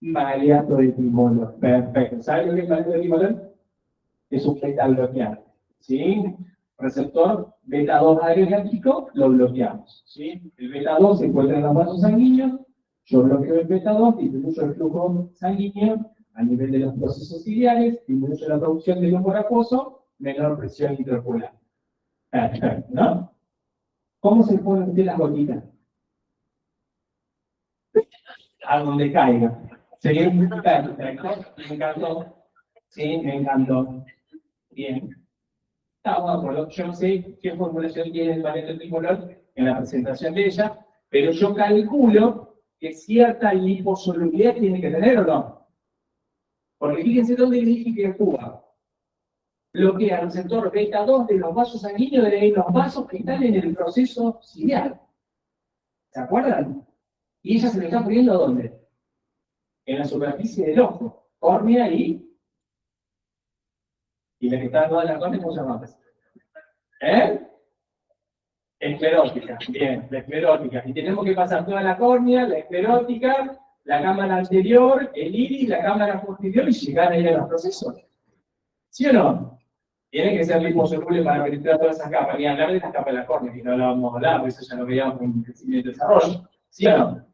Maleato de timolol. Perfecto. ¿Sabe lo que es maleato de timolol? Es un beta bloqueante. ¿Sí? Receptor beta 2 adrenérgico, lo bloqueamos. ¿Sí? El beta 2 se encuentra en los vasos sanguíneos. Yo bloqueo el beta 2, disminuyo el flujo sanguíneo a nivel de los procesos ciliares, disminuyo la producción del humor acuoso menor presión intraocular. Perfecto, ¿no? ¿Cómo se pueden meter las gotitas? A donde caiga. Sería perfecto. Me encantó. Sí, me encantó. Bien. Estamos de acuerdo. Yo no sé qué formulación tiene el manejo tricolor en la presentación de ella, pero yo calculo que cierta liposolubilidad tiene que tener o no. Porque fíjense dónde le dije que actúa. Bloquea el receptor beta 2 de los vasos sanguíneos de los vasos que están en el proceso ciliar. ¿Se acuerdan? Y ella se le está poniendo ¿dónde? En la superficie del ojo, córnea y la que está toda la córnea, ¿cómo se llama? Esclerótica, bien, la esclerótica. Y tenemos que pasar toda la córnea, la esclerótica, la cámara anterior, el iris, la cámara posterior y llegar ahí a los procesos. ¿Sí o no? Tiene que ser liposoluble para penetrar todas esas capas. Y hablar de las capas de la córnea, que no lo vamos a hablar, porque eso ya lo veíamos en crecimiento y desarrollo. ¿Sí o no?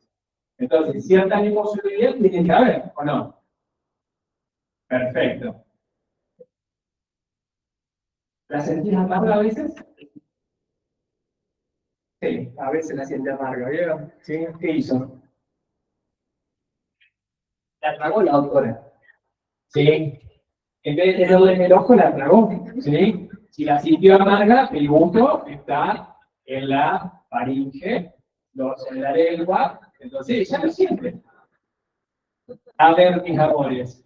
Entonces, cierta liposolubilidad tiene que haber, ¿o no? Perfecto. ¿La sentís amarga a veces? Sí, a veces la siente amarga, ¿vieron? ¿Sí? ¿Qué hizo? La tragó la doctora. ¿Sí? En vez de tenerla en el ojo, la tragó. ¿Sí? Si la sintió amarga, el gusto está en la faringe, en la lengua, entonces ella lo siente. A ver, mis amores.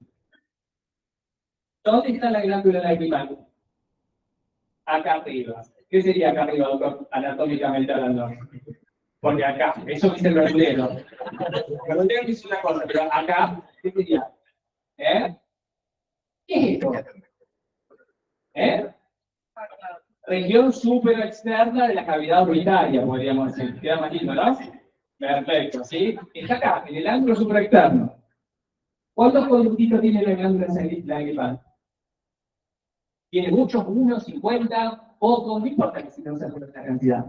¿Dónde está la glándula lacrimal? Acá arriba. ¿Qué sería acá arriba, doctor? Anatómicamente hablando. Porque acá, eso dice el verdulero. El verdulero dice una cosa, pero acá, ¿qué sería? ¿Qué es esto? Región supero externa de la cavidad urinaria, podríamos decir. Queda más lindo, ¿no? Perfecto, ¿sí? Está acá, en el ángulo supraexterno. ¿Cuántos conductitos tiene la glándula lacrimal? ¿Tiene muchos? ¿1, 50? ¿Pocos? No importa que si no se acuerda esta cantidad.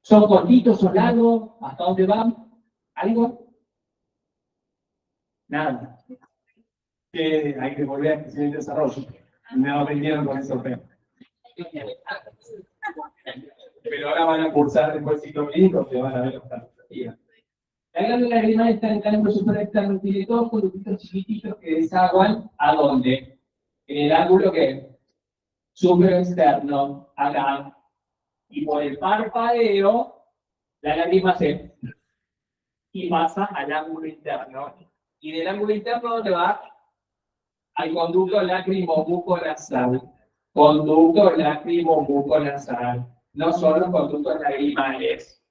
¿Son cortitos, son largos? ¿Hasta dónde van? ¿Algo? Nada. Hay que volver a crecimiento y desarrollo. Me aprendieron con eso. Pero ahora van a cursar después cicloclínico que van a ver esta perspectiva. La glándula lacrimal está en el ángulo supraexterno, tiene todos conductitos chiquititos que desaguan ¿a dónde? En el ángulo que supraexterno, acá. Y por el parpadeo, la lágrima se y pasa al ángulo interno. Y del ángulo interno, ¿dónde va? Al conducto lácrimo-muconasal. Conducto lácrimo-muconasal. No son los conductos lagrimales.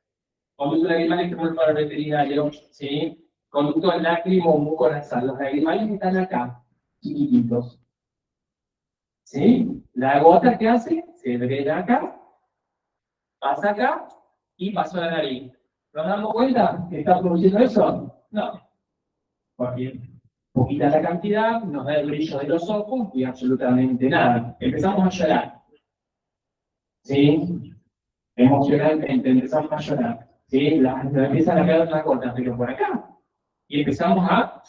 Conductos lagrimales que son para el veterinario, ¿sí? Conductos lácrimo-muconasal. Los lagrimales están acá, chiquititos. ¿Sí? La gota que hace, se drena acá, pasa acá y pasó a la nariz. ¿Nos damos cuenta que está produciendo eso? No. Porque poquita la cantidad, nos da el brillo de los ojos y absolutamente nada. Empezamos a llorar. ¿Sí? Emocionalmente empezamos a llorar. ¿Sí? Nos empiezan a quedar las gotas, pero por acá. Y empezamos a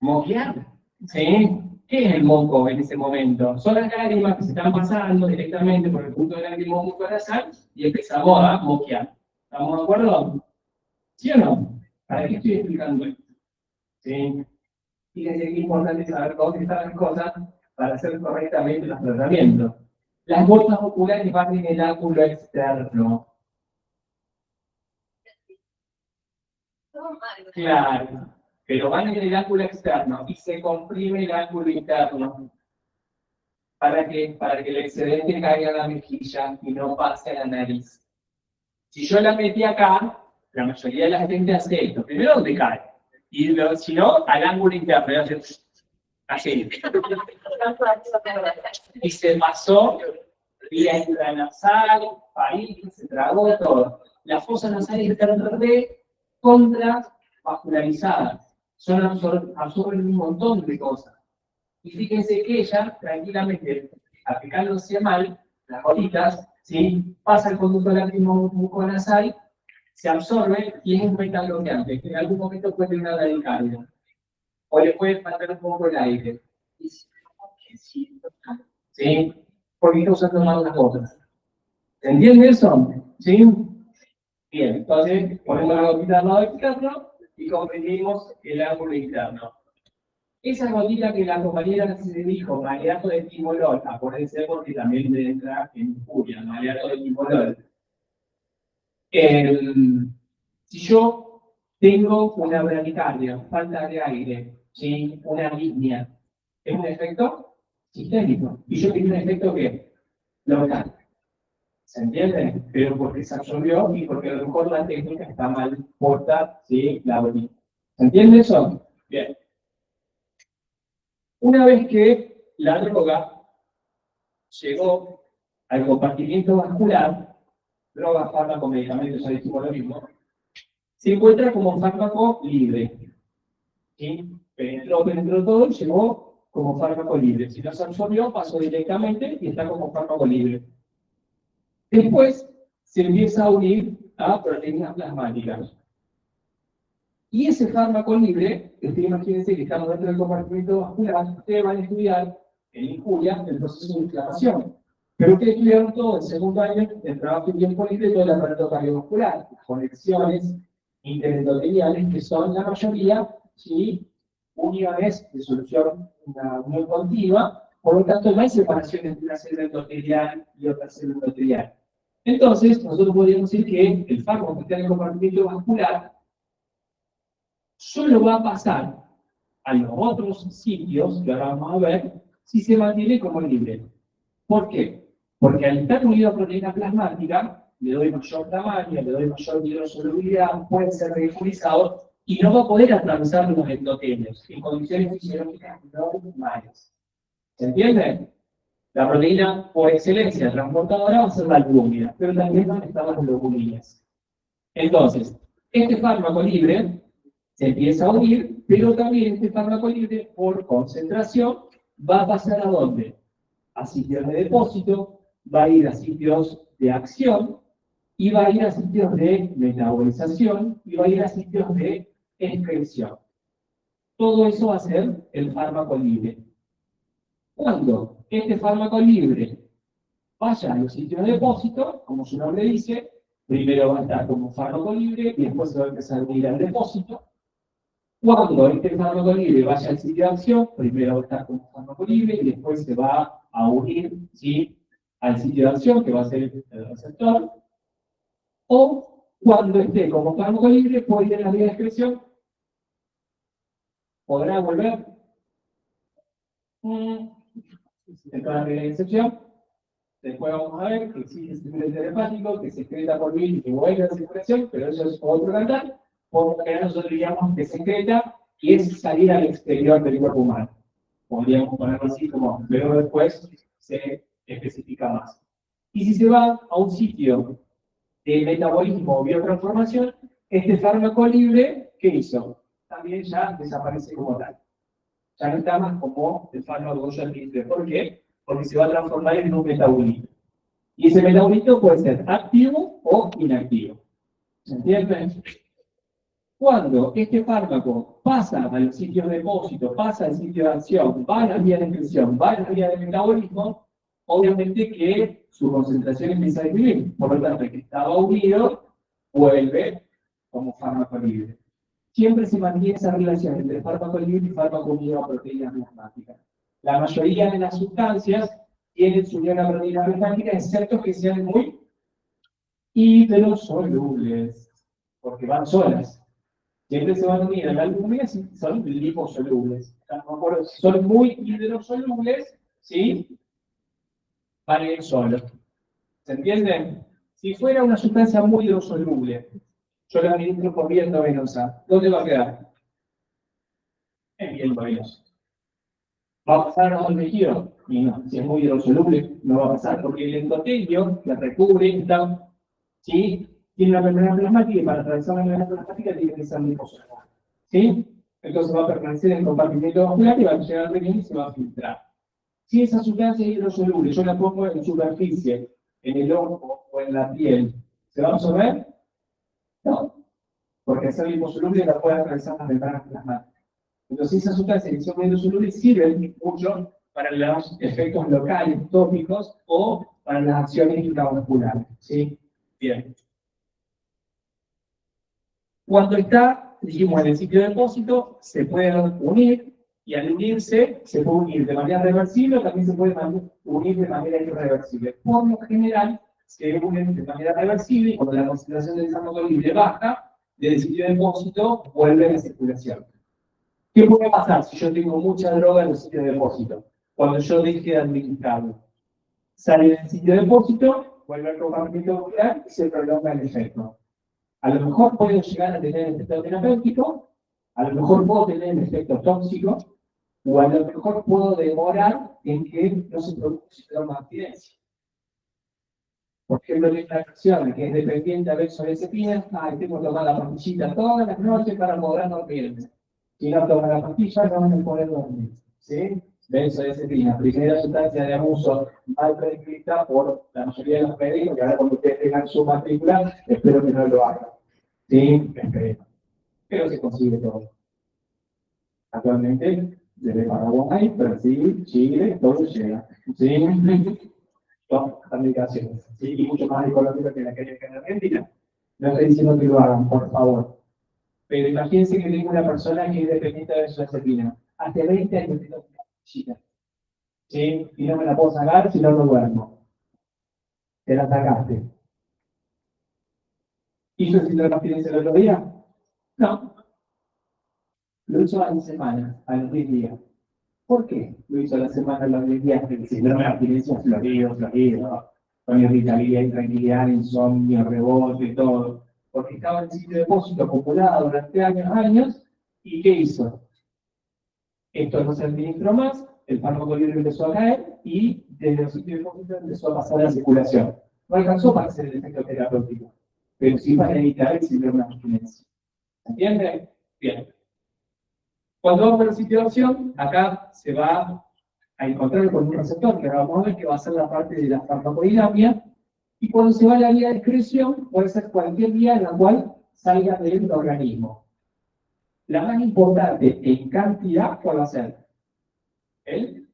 moquear. ¿Sí? ¿Qué es el moco en ese momento? Son las lágrimas que se están pasando directamente por el punto de lágrima muconasal y empezamos a moquear. ¿Estamos de acuerdo? ¿Sí o no? ¿Para qué estoy explicando esto? ¿Sí? Fíjense que es importante saber dónde están las cosas para hacer correctamente los tratamientos. Las gotas oculares van en el ángulo externo. Claro, pero van en el ángulo externo y se comprime el ángulo interno. ¿Para qué? Para que el excedente caiga a la mejilla y no pase a la nariz. Si yo la metí acá, la mayoría de la gente hace esto. Primero, ¿dónde cae? Y si no, al ángulo interno. Así. Y se pasó vía intranasal, faringe, se tragó todo. Las fosas nasales están contravascularizadas. Absorben un montón de cosas. Y fíjense que ella, tranquilamente, aplicándose mal, las bolitas, ¿sí? Pasa el conducto lácrimo-muconasal, se absorbe y es un metabloqueante, que en algún momento puede tener una radicardia. O le puede faltar un poco el aire. ¿Sí? Porque está usando mal las cosas. ¿Se entiende eso? ¿Sí? Bien, entonces ponemos la gotita al lado externo y comprimimos el ángulo interno. Esa gotita que la compañera se dijo, maleato de timolol, acuérdense porque también le entra en furia, maleato de timolol. Si yo tengo una bradicardia, falta de aire, ¿sí? Una arritmia, ¿es un efecto sistémico? Y yo tengo un efecto que local. ¿Se entiende? Pero porque se absorbió y porque a lo mejor la técnica está mal puesta, ¿sí? La bolita. ¿Se entiende eso? Bien. Una vez que la droga llegó al compartimiento vascular, droga, fármaco, medicamentos, ya dijimos lo mismo, se encuentra como fármaco libre. ¿Sí? Penetró todo y llegó como fármaco libre. Si no se absorbió, pasó directamente y está como fármaco libre. Después se empieza a unir a proteínas plasmáticas. Y ese fármaco libre, imagínense que estamos dentro del compartimento vascular, ustedes van a estudiar en injuria el proceso de inflamación. Pero ustedes estudiaron todo el segundo año del trabajo en tiempo libre, todo el aparato cardiovascular, las conexiones interendoteliales, que son la mayoría, ¿sí? Uniones de solución, una unión continua, por lo tanto no hay separación entre una célula endotelial y otra célula endotelial. Entonces, nosotros podríamos decir que el fármaco que está en el compartimento vascular solo va a pasar a los otros sitios, que ahora vamos a ver, si se mantiene como libre. ¿Por qué? Porque al estar unido a proteína plasmática, le doy mayor tamaño, le doy mayor hidrosolubilidad, puede ser ridiculizado y no va a poder atravesar los endotelios en condiciones fisiológicas normales. ¿Se entiende? La proteína por excelencia transportadora va a ser la albúmina, pero también van a estar las globulinas. Entonces, este fármaco libre se empieza a unir, pero también este fármaco libre, por concentración, va a pasar ¿a dónde? A sitios de depósito, va a ir a sitios de acción, y va a ir a sitios de metabolización, y va a ir a sitios de excreción. Todo eso va a ser el fármaco libre. Cuando este fármaco libre vaya a los sitios de depósito, como su nombre dice, primero va a estar como fármaco libre y después se va a empezar a unir al depósito. Cuando este fármaco libre vaya al sitio de acción, primero va a estar como fármaco libre y después se va a unir, ¿sí?, al sitio de acción, que va a ser el receptor. O cuando esté como fármaco libre, puede ir en la vía de excreción. ¿Podrá volver? Está en la vía de excepción. Después vamos a ver que existe el circuito hepático que se excreta por vía y que vuelve a la circulación, pero eso es otro cantar. Por lo que nosotros diríamos que se excreta y es salir al exterior del cuerpo humano. Podríamos ponerlo así como, pero después se especifica más. Y si se va a un sitio de metabolismo o biotransformación, este fármaco libre, ¿qué hizo? También ya desaparece como tal. Ya no está más como el fármaco ya libre. ¿Por qué? Porque se va a transformar en un metabolito. Y ese metabolito puede ser activo o inactivo. ¿Se entiende? Cuando este fármaco pasa a los sitios de depósito, pasa al sitio de acción, va a la vía de excreción, va a la vía de metabolismo, obviamente que su concentración empieza a disminuir. Por lo tanto, el que estaba unido vuelve como fármaco libre. Siempre se mantiene esa relación entre fármaco libre y fármaco unido a proteínas plasmáticas. La mayoría de las sustancias tienen su unión a proteínas plasmáticas, excepto que sean muy hidrosolubles, porque van solas. Siempre se van a unir a la albúmina si son liposolubles. Son muy hidrosolubles, ¿sí? Van a ir solos. ¿Se entiende? Si fuera una sustancia muy hidrosoluble, yo la administro por vía endovenosa, ¿dónde va a quedar? En vía endovenosa. ¿Va a pasar a un tejido? Y no, si es muy hidrosoluble, no va a pasar porque el endotelio que recubre, ¿sí?, tiene una membrana plasmática y para atravesar la membrana plasmática tiene que ser liposoluble. ¿Sí? Entonces va a permanecer en el compartimento vascular y va a llegar al riñón y se va a filtrar. Si esa sustancia es hidrosoluble, yo la pongo en superficie, en el ojo o en la piel, ¿se va a absorber? No, porque al ser liposoluble la puede atravesar las membranas plasmáticas. Entonces esas sustancias que son hidrosolubles sirven mucho para los efectos locales, tópicos, o para las acciones intravasculares. ¿Sí? Bien. Cuando está, dijimos, en el sitio de depósito, se pueden unir, y al unirse, se puede unir de manera reversible o también se puede unir de manera irreversible. Por lo general, se unen de manera reversible y cuando la concentración del fármaco libre baja, del sitio de depósito vuelve a la circulación. ¿Qué puede pasar si yo tengo mucha droga en el sitio de depósito? Cuando yo deje de administrarlo. Sale del sitio de depósito, vuelve al compartimento ocular y se prolonga el efecto. A lo mejor puedo llegar a tener el efecto terapéutico, a lo mejor puedo tener el efecto tóxico, o a lo mejor puedo demorar en que no se produzca una abstinencia. Por ejemplo, hay una persona que es dependiente a benzodiazepinas, tengo que tomar la pastillita todas las noches para poder dormirme. Si no tomo la pastilla, no van a poder dormir. ¿Sí? Benzodiazepina, primera sustancia de abuso mal prescrita por la mayoría de los médicos, que ahora cuando ustedes tengan su matrícula, espero que no lo hagan. ¿Sí? Espero. Pero se consigue todo. Actualmente, desde Paraguay, Brasil, Chile, todo llega. ¿Sí? Todas las aplicaciones. ¿Sí? Y mucho más económico que la que hay en Argentina. No estoy diciendo que lo hagan, por favor. Pero imagínense que tengo una persona que es dependiente de benzodiazepina. Hace 20 años que no tengo pastillita. ¿Sí? Y no me la puedo sacar si no lo duermo. Te la sacaste. ¿Hizo el síndrome de abstinencia el otro día? No. Lo hizo a la semana, a los 10 días. ¿Por qué lo hizo a la semana, a los 10 días? El síndrome de abstinencia florido, con irritabilidad, intranquilidad, insomnio, rebote, todo. Porque estaba en el sitio de depósito acumulado durante años, ¿y qué hizo? Esto no se administró más, el fármaco libre empezó a caer y desde los sitios de depósito empezó a pasar a la circulación. No alcanzó para hacer el efecto terapéutico, pero sí para evitar el síndrome de abstinencia. ¿Se entiende? Bien. Cuando vamos a la sitio de acción, acá se va a encontrar con un receptor que vamos a ver que va a ser la parte de la farmacodinamia, y cuando se va a la vía de excreción, puede ser cualquier vía en la cual salga del organismo. La más importante en cantidad, ¿cuál va a ser? ¿El?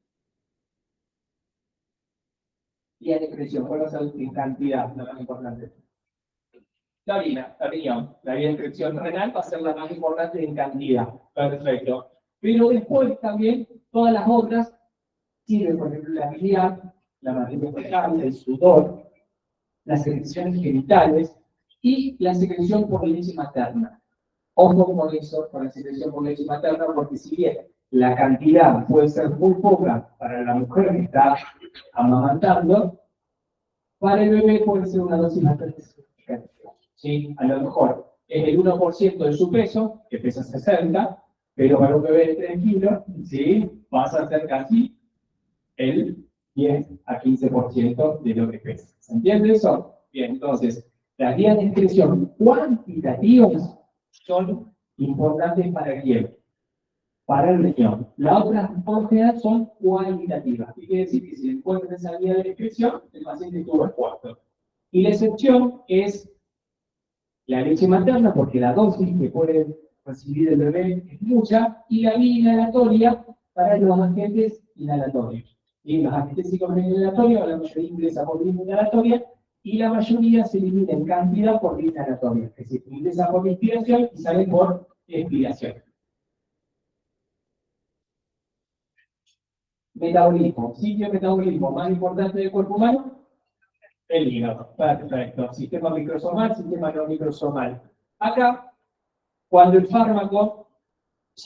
Vía de excreción, ¿cuál va a ser en cantidad la más importante? La orina, la riñón. La vía de excreción renal va a ser la más importante en cantidad. Perfecto. Pero después también todas las otras sirven, por ejemplo, la biliar, la materia fecal, el sudor, las secreciones genitales y la secreción por leche materna. Ojo con eso, con la secreción por leche materna, porque si bien la cantidad puede ser muy poca para la mujer que está amamantando, para el bebé puede ser una dosis bastante significativa. ¿Sí? A lo mejor es el 1% de su peso, que pesa 60, pero para un bebé de 3 kilos, ¿sí? Pasa a ser casi el 10 a 15% de lo que pesa. ¿Se entiende eso? Bien, entonces, las vías de excreción cuantitativas son importantes para quién? Para el riñón. Las otras, por general, son cualitativas. ¿Qué quiere decir? Que si encuentran esa vía de excreción, el paciente estuvo expuesto. Y la excepción es la leche materna, porque la dosis que puede recibir el bebé es mucha, y la vía inhalatoria para los agentes inhalatorios. Y los agentes psicoinhalatorios, la mayoría ingresa por vía inhalatoria, y la mayoría se elimina en cantidad por vía inhalatoria. Es decir, ingresa por inspiración y sale por expiración. Metabolismo. Sitio de metabolismo más importante del cuerpo humano, el hígado. Perfecto. Sistema microsomal, sistema no microsomal. Acá, cuando el fármaco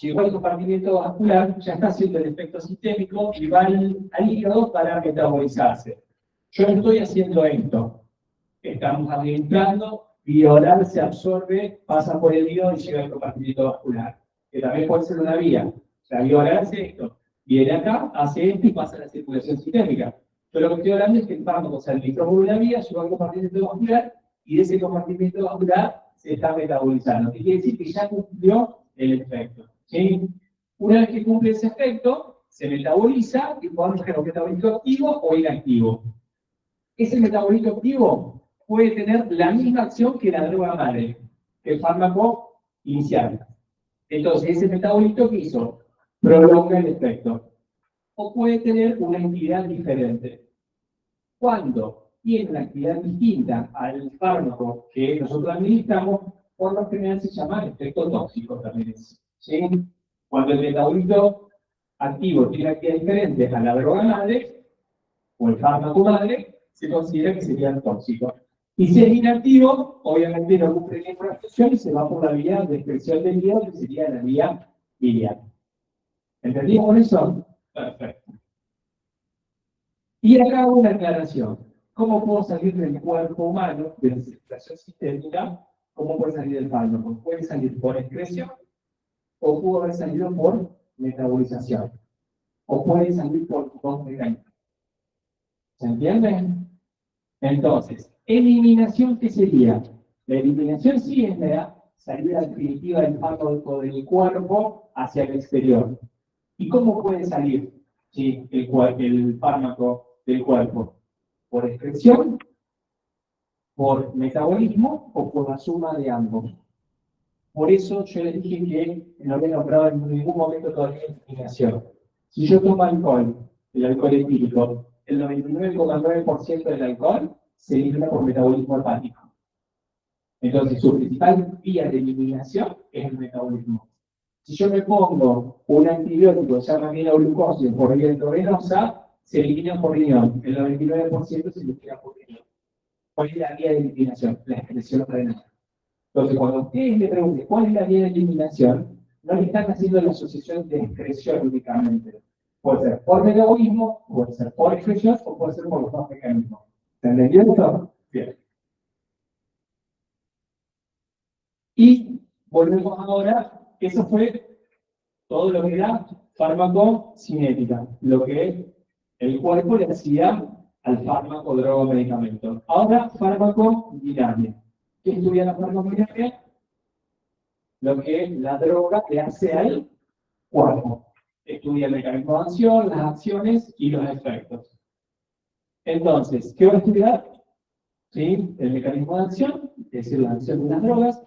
llegó al compartimento vascular, ya está haciendo el efecto sistémico y va al hígado para metabolizarse. Yo estoy haciendo esto. Estamos administrando, vía oral se absorbe, pasa por el hígado y llega al compartimento vascular. Que también puede ser una vía. La vía oral hace esto. Viene acá, hace esto y pasa a la circulación sistémica. Yo lo que estoy hablando es que el fármaco se administró por una vía, llegó al compartimento vascular y de ese compartimento vascular se está metabolizando. ¿Qué quiere decir? Que ya cumplió el efecto. ¿Sí? Una vez que cumple ese efecto, se metaboliza y podemos tener un metabolito activo o inactivo. Ese metabolito activo puede tener la misma acción que la droga madre, que el fármaco inicial. Entonces, ese metabolito que hizo prolonga el efecto. o puede tener una entidad diferente. Cuando tiene una actividad distinta al fármaco que nosotros administramos, por lo general se llama efecto tóxico también. ¿Sí? Cuando el metabolito activo tiene actividad diferente a la droga madre o el fármaco madre, se considera que sería tóxico. Y si es inactivo, obviamente no cumple ninguna función y se va por la vía de expresión del hígado, que sería la vía biliar. ¿Entendimos eso? Perfecto. Y acá hago una aclaración. ¿Cómo puedo salir del cuerpo humano, de la circulación sistémica? ¿Cómo puede salir del fármaco? Puede salir por excreción o puede haber salido por metabolización. O puede salir por dos mecanismos. ¿Se entiende? Entonces, eliminación, ¿qué sería? La eliminación sí es la salida definitiva del fármaco del cuerpo hacia el exterior. ¿Y cómo puede salir el fármaco del cuerpo? ¿Por excreción, por metabolismo o por la suma de ambos? Por eso yo les dije que no había nombrado en ningún momento todavía eliminación. Si yo tomo alcohol, el alcohol etílico, el 99,9% del alcohol se elimina por metabolismo hepático. Entonces, su principal vía de eliminación es el metabolismo. Si yo me pongo un antibiótico que se llama aminoglucosa por vía endovenosa, se elimina por riñón. El 99% se elimina por riñón. ¿Cuál es la vía de eliminación? La excreción renal. Entonces, cuando ustedes le pregunten cuál es la vía de eliminación, no le están haciendo la asociación de excreción únicamente. Puede ser por metabolismo, puede ser por excreción o puede ser por los dos mecanismos. ¿Se entendió esto? Bien. Y volvemos ahora, eso fue todo lo que era farmacocinética, lo que el cuerpo le hacía al fármaco, droga o medicamento. Ahora, farmacodinámica. ¿Qué estudia la farmacodinámica? Lo que la droga le hace al cuerpo. Estudia el mecanismo de acción, las acciones y los efectos. Entonces, ¿qué va a estudiar? ¿Sí? El mecanismo de acción, es decir, la acción de las drogas.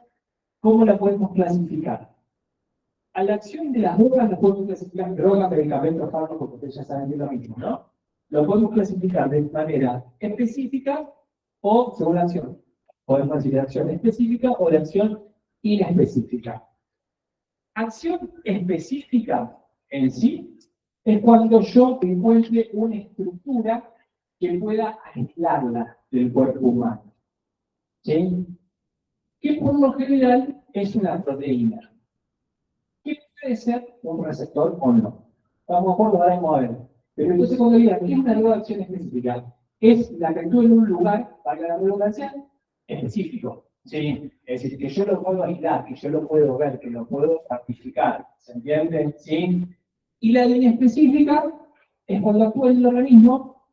¿Cómo la podemos clasificar? A la acción de las drogas la podemos clasificar droga, medicamento, fármaco, porque ustedes ya saben que es lo mismo, ¿no? Lo podemos clasificar de manera específica o según la acción. Podemos decir de acción específica o de acción inespecífica. Acción específica en sí es cuando yo encuentre una estructura que pueda aislarla del cuerpo humano. ¿Sí? Que por lo general es una proteína. Que puede ser un receptor o no. A lo mejor lo haremos a ver. Pero entonces cuando digan, ¿qué es una droga de acción específica? Es la que actúa en un lugar, para la redundancia, específico. ¿Sí? Es decir, que yo lo puedo aislar, que yo lo puedo ver, que lo puedo cuantificar. ¿Se entiende? ¿Sí? Y la línea específica es cuando actúa en el organismo,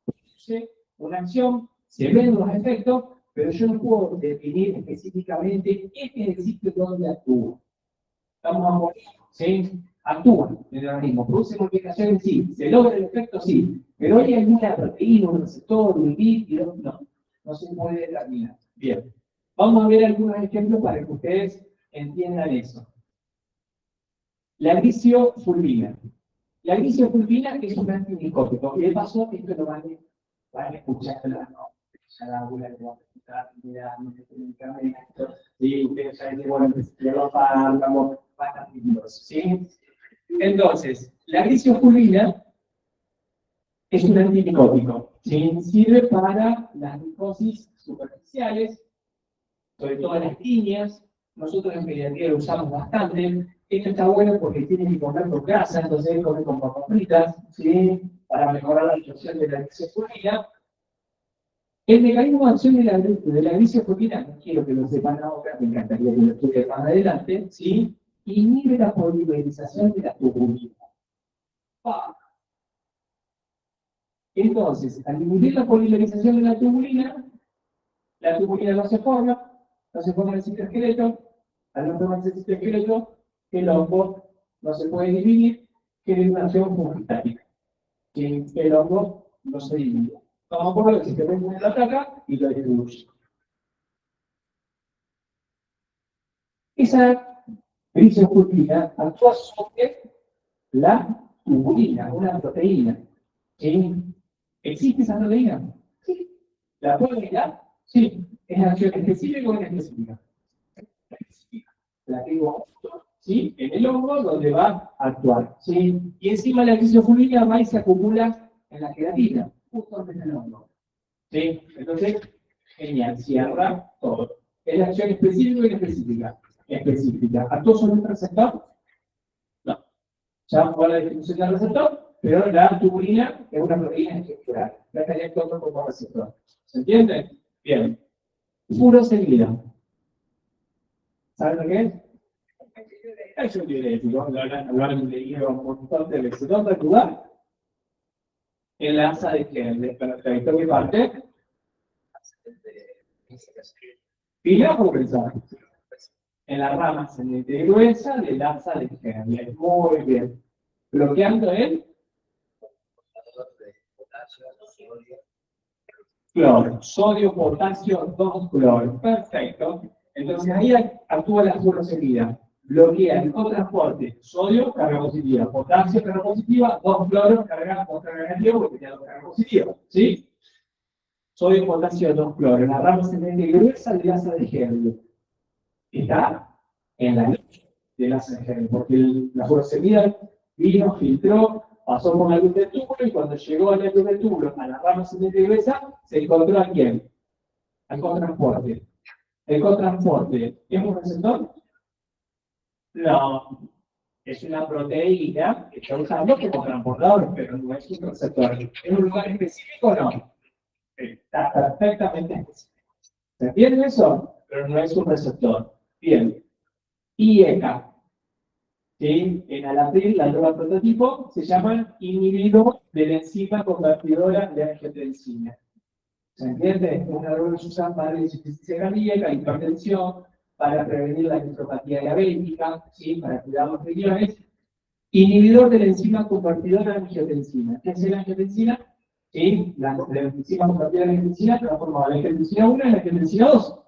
produce una acción, se ven los efectos, pero yo no puedo definir específicamente qué es el sitio donde actúa. Estamos a morir, ¿sí? Actúa en el organismo, produce modificaciones, sí, se logra el efecto, sí, pero hay alguna proteína, un receptor, un lípido, no se puede determinar. Bien, vamos a ver algunos ejemplos para que ustedes entiendan eso. La glicofulvina. La glicofulvina es un antimicótico, y de paso, esto lo van a escuchar, ¿no? Ya la abuela le va a preguntar, mira, no sé qué medicamento, sí, ustedes saben que, bueno, ya lo pagamos, van a pedirlos, ¿sí? Entonces, la glicofulvina es un antimicótico, ¿sí? Sirve para las micosis superficiales, sobre todo las líneas. Nosotros en pediatría lo usamos bastante. Esto está bueno porque tiene que comer con grasa, entonces comer con papas fritas, ¿sí? Para mejorar la absorción de la glicofulvina. El mecanismo de acción de la glicofulvina, no quiero que lo sepan ahora, me encantaría que lo estudien más adelante, ¿sí? Inhibe la polimerización de la tubulina. Entonces, al inhibir la polimerización de la tubulina no se forma en el citoesqueleto, al no formarse el citoesqueleto, el hongo no se puede dividir, genera una acción fungitaria. El hongo no se divide. Vamos a poner el sistema inmune lo ataca y lo distribuye. Esa glicofulvina actúa sobre la tubulina, una proteína. ¿Sí? ¿Existe esa proteína? Sí. ¿La puedo mirar? Sí. ¿Es acción específica o inespecífica? La tengo, ¿sí? En el hongo donde va a actuar. ¿Sí? Y encima la crisofulina va y se acumula en la queratina, justo donde está el hongo. ¿Sí? Entonces, genial, cierra todo. ¿Es la acción específica o inespecífica? Específica. ¿Actúa sobre un receptor? No. Ya fue la definición del receptor, pero la tubulina es una proteína estructural. La estaría actuando como receptor. ¿Se entiende? Bien. Furosemida. ¿Saben lo que es? Es un diurético. Lo han leído un montón de veces. ¿Dónde actúa? En la asa de Henle. Perfecto. ¿Qué parte? Pila o pensar. En la rama ascendente y gruesa del asa de Henle. Muy bien. Bloqueando el cloro. Sodio, potasio, 2 cloro. Perfecto. Entonces ahí actúa la furosemida. Bloquea el cotransporte. Sodio, carga positiva. Potasio, carga positiva. 2 cloros, carga otra negativa porque tiene 2 cargas positivas. ¿Sí? Sodio, potasio, 2 cloro. La rama ascendente y gruesa del asa de Henle. Está en la luz del asa de Henle. Porque la furosemida vino, filtró, pasó por la luz del túbulo y cuando llegó a la luz del túbulo, a la rama ascendente y gruesa, se encontró a quién? Al cotransporte. ¿El cotransporte es un receptor? No. Es una proteína que está usando como transportador, pero no es un receptor. ¿En un lugar específico o no? Está perfectamente específico. ¿Se entiende eso? Pero no es un receptor. Bien. IECA. ¿Sí? En Alapril, la droga prototipo, se llama inhibidor de la enzima convertidora de angiotensina. ¿Se entiende? Es una droga que se usa para la insuficiencia cardíaca, hipertensión, para prevenir la nefropatía diabética, ¿sí? Para cuidar los riñones. Inhibidor de la enzima convertidora de angiotensina. ¿Qué es la angiotensina? ¿Sí? La enzima convertidora de angiotensina transforma la angiotensina 1 en la angiotensina 2.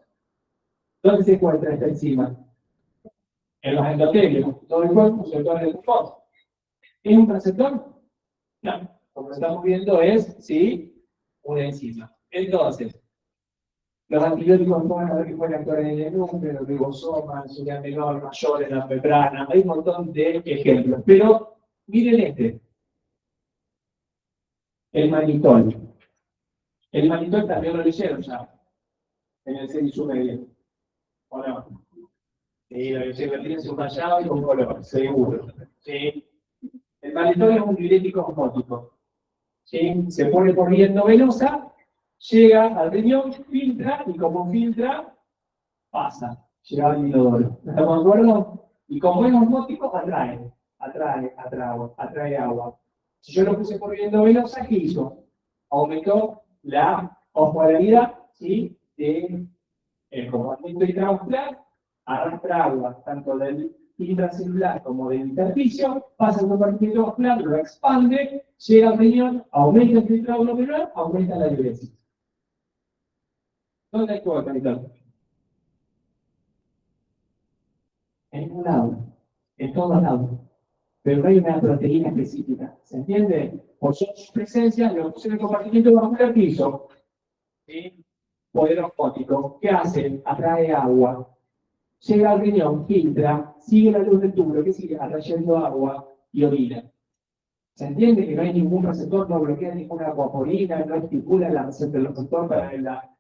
¿Dónde se encuentra esta enzima? En los endotelios, todo el cuerpo, sobre todo en el pulmón. ¿Es un receptor? No. Como estamos viendo es, sí, una enzima. Entonces, los antibióticos pueden haber que pueden actuar en el núcleo, el ribosoma, el suya menor, mayor, en la membrana. Hay un montón de ejemplos. Pero, miren este. El manitol. El manitol también lo leyeron ya. En el CENISU medio. ¿O no? Sí, lo leyeron, tiene subrayado y con color, seguro. Sí. El manitol es un diurético osmótico. ¿Sí? Se pone por vía endovenosa, llega al riñón, filtra, y como filtra, pasa. Llega al inodoro. ¿Estamos de acuerdo? Y como es osmótico, atrae agua. Si yo lo puse por vía endovenosa, ¿qué hizo? Aumentó la osmolaridad, ¿sí? De compartimento intramuscular, arrastra agua, tanto del intracelular como del intersticio, pasa el compartimento muscular, lo expande, llega al riñón, aumenta el filtrado glomerular, aumenta la diuresis. ¿Dónde actúa el capital? En ningún lado, en todos lados. Pero no hay una proteína específica. ¿Se entiende? Por su presencia, lo puse en el compartimento muscular que hizo. ¿Sí? Poder osmótico. ¿Qué hace? Atrae agua. Llega al riñón, filtra, sigue la luz del túbulo, que sigue atrayendo agua y orina. ¿Se entiende que no hay ningún receptor, no bloquea ninguna acuaporina, no estimula el receptor para la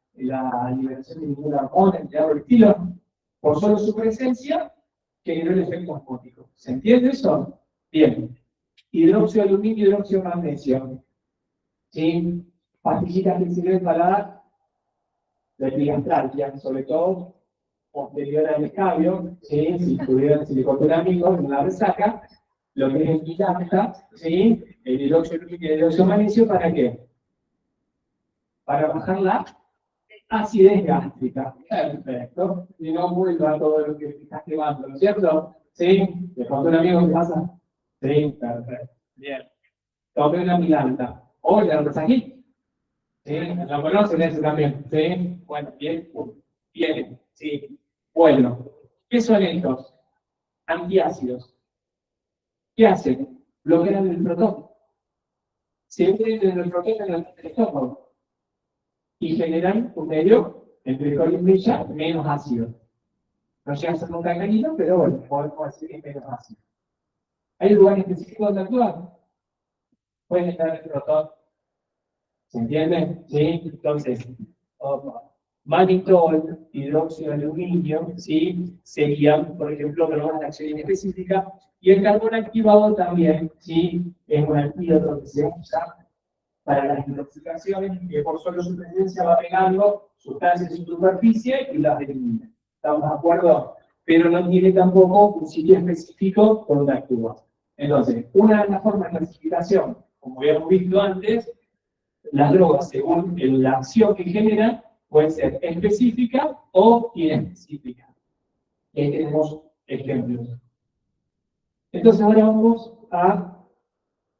liberación de ninguna hormona, entre algo estilo? Por solo su presencia, generó el efecto osmótico. ¿Se entiende eso? Bien. Hidróxido de aluminio, hidróxido de magnesio. ¿Sí? Pastillitas que sirven para la epigastralgia, sobre todo posterior al escabio, ¿sí? Si le contó un amigo en una resaca, lo que es el quitasta, ¿sí? El hidróxido de aluminio y el hidróxido de magnesio, ¿para qué? Para bajar la acidez gástrica. Perfecto. Y no vuelva a todo lo que estás quemando, ¿no es cierto? ¿Sí? ¿Le contó un amigo qué pasa? Sí, perfecto. Bien. Tomé una milanta. O la resagí. ¿Sí? ¿Lo conocen ese también? ¿Sí? Bueno, bien. Bien. Sí. Bueno. ¿Qué son estos? Antiácidos. ¿Qué hacen? bloquean el protón. Se unen en el protón en el estómago y generan un medio, el glicol y brilla, menos ácido. No llega a ser nunca alcalino, pero bueno, podemos decir que es menos ácido. ¿Hay lugares específicos donde actúan? Pueden estar en el protón. ¿Se entiende? ¿Sí? Entonces, mannitol, hidróxido de aluminio, ¿sí? Serían, por ejemplo, drogas de acción específica. Y el carbón activado también, ¿sí? Es un antídoto que se usa para las intoxicaciones, que por solo su presencia va pegando sustancias en su superficie y las elimina. ¿Estamos de acuerdo? Pero no tiene tampoco un sitio específico donde actúa. Entonces, una de las formas de clasificación, como habíamos visto antes, las drogas, según la acción que generan, pueden ser específica o inespecífica. Ahí tenemos ejemplos. Entonces, ahora vamos a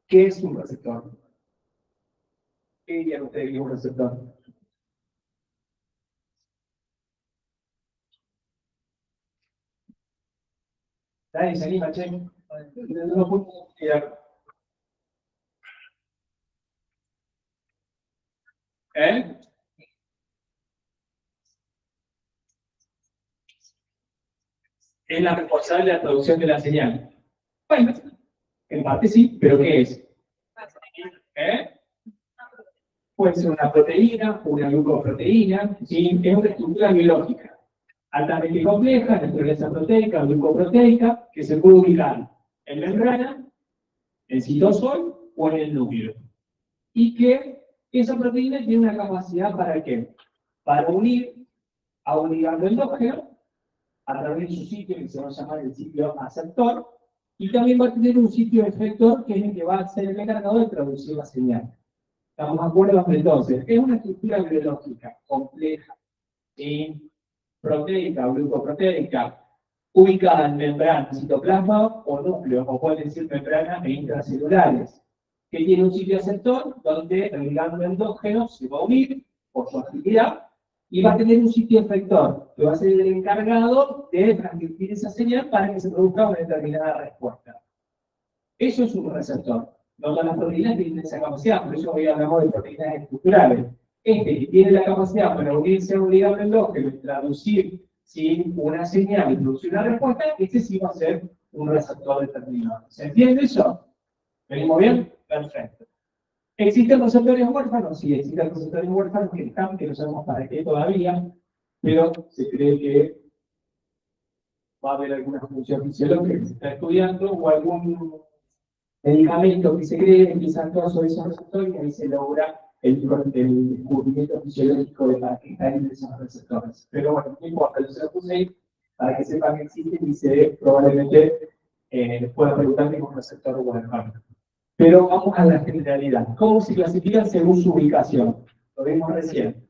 qué es un receptor. ¿Qué dirían ustedes que es un receptor? Nadie se anima, che. No puedo tirar. ¿Eh? Es la responsable de la traducción de la señal. Bueno, en parte sí, pero ¿qué es? ¿Eh? Puede ser una proteína, una glucoproteína, ¿sí? Es una estructura biológica altamente compleja, naturaleza proteica, glucoproteica, que se puede ubicar en membrana, en citosol o en el núcleo. Y que esa proteína tiene una capacidad ¿para qué? Para unir a un ligando endógeno a través de su sitio que se va a llamar el sitio aceptor, y también va a tener un sitio efector que es el que va a ser el encargado de traducir la señal. ¿Estamos de acuerdo? Entonces, es una estructura biológica compleja, ¿sí? Proteica o glucoproteica, ubicada en membrana, citoplasma o núcleo, o pueden decir membranas e intracelulares, que tiene un sitio aceptor donde el ligando endógeno se va a unir por su actividad y va a tener un sitio efector, que va a ser el encargado de transmitir esa señal para que se produzca una determinada respuesta. Eso es un receptor. No todas las proteínas tienen esa capacidad, por eso hoy hablamos de proteínas estructurales. Este que tiene la capacidad para unirse a un ligando endógeno y traducir una señal y producir una respuesta, este sí va a ser un receptor determinado. ¿Se entiende eso? ¿Venimos bien? Perfecto. ¿Existen receptores huérfanos? Sí, existen receptores huérfanos que están, que no sabemos para qué todavía, pero se cree que va a haber alguna función fisiológica que se está estudiando o algún medicamento que se cree que empieza a actuar sobre esos receptores y ahí se logra el descubrimiento fisiológico de para qué están esos receptores. Pero bueno, no importa, yo se lo puse ahí para que sepan que existen y se probablemente pueda preguntar qué es un receptor huérfano. Pero vamos a la generalidad. ¿Cómo se clasifican según su ubicación? Lo vimos recién.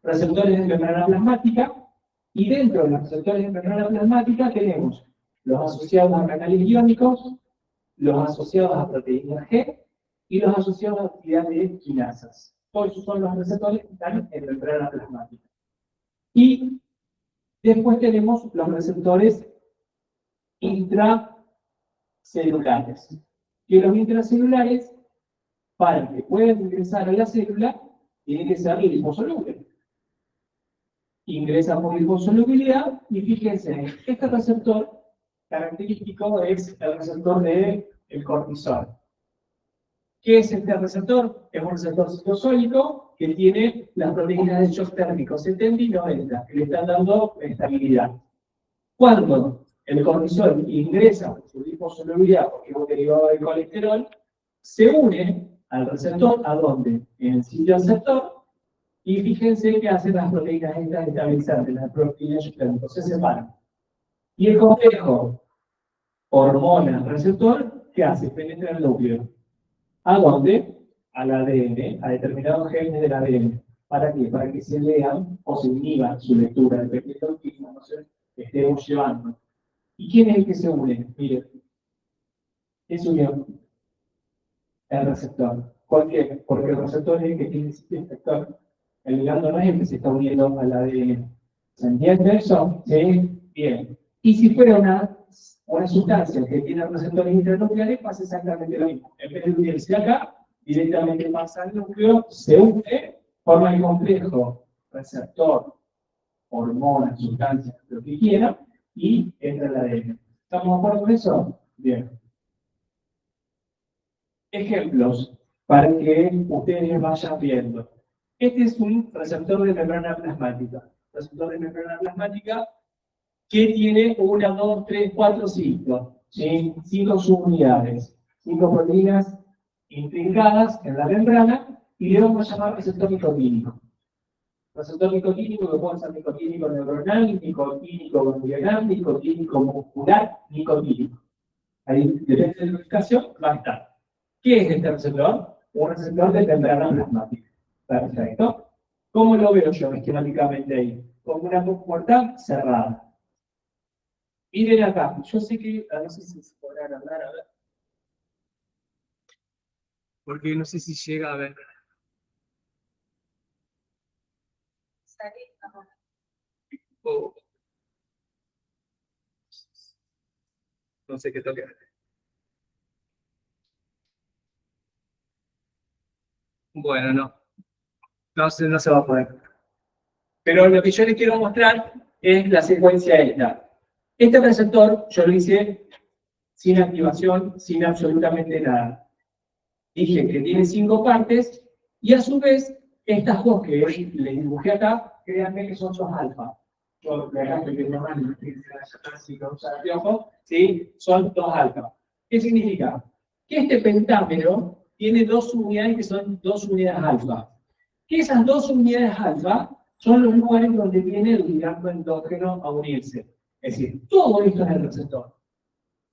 Receptores de membrana plasmática, y dentro de los receptores de membrana plasmática tenemos los asociados a canales iónicos, los asociados a proteínas G y los asociados a actividad de quinasas. Todos esos son los receptores que están en membrana plasmática. Y después tenemos los receptores intracelulares. Que los intracelulares, para que puedan ingresar a la célula, tienen que ser liposolubles. Ingresa por liposolubilidad y fíjense, este receptor característico es el receptor del cortisol. ¿Qué es este receptor? Es un receptor citosólico que tiene las proteínas de shock térmico 70 y 90, que le están dando estabilidad. Cuando el cortisol ingresa por su liposolubilidad, porque es un derivado del colesterol, se une al receptor, ¿a dónde? En el sitio aceptor, y fíjense que hacen las proteínas estas estabilizantes, las proteínas shock térmicos, se separan. Y el complejo hormona-receptor, ¿qué hace? Penetra el núcleo. ¿A dónde? Al ADN, a determinados genes del ADN. ¿Para qué? Para que se lean o se inhiban su lectura, dependiendo de qué información estemos llevando. ¿Y quién es el que se une? Miren, ¿qué se unió? El receptor. ¿Por qué? Porque el receptor es el que tiene el sitio efector. El ligando no es el que se está uniendo al ADN. ¿Se entiende eso? Sí. Bien. Y si fuera una una sustancia que tiene receptores intranucleares pasa exactamente lo mismo. En vez de unirse acá, directamente pasa al núcleo, se une, forma el complejo receptor, hormona, sustancia, lo que quiera, y entra el ADN. ¿Estamos de acuerdo con eso? Bien. Ejemplos para que ustedes vayan viendo. Este es un receptor de membrana plasmática. Receptor de membrana plasmática que tiene 1, 2, 3, 4, 5. ¿Sí? 5 subunidades. 5 proteínas intrincadas en la membrana y le vamos a llamar receptor nicotínico. Receptor nicotínico que puede ser nicotínico neuronal, nicotínico ganglionar, nicotínico muscular, nicotínico. Ahí, depende de la ubicación, va a estar. ¿Qué es este receptor? Un receptor de membrana plasmática. Perfecto. ¿Cómo lo veo yo esquemáticamente ahí? Como una puerta cerrada. Miren acá, yo sé que, no sé si se podrán hablar, a ver. Porque no sé si llega a ver. Oh. No sé qué toque. Bueno, no. No se va a poder. Pero lo que yo les quiero mostrar es la secuencia esta. Este receptor yo lo hice sin activación, sin absolutamente nada. Dije que tiene 5 partes y a su vez estas dos que les dibujé acá, créanme que son 2 alfa. Yo de acá estoy viendo mal, ¿sí? Son 2 alfa. ¿Qué significa? Que este pentámero tiene 2 unidades que son 2 unidades alfa. Que esas 2 unidades alfa son los lugares donde viene el ligando endógeno a unirse. Es decir, todo esto es el receptor.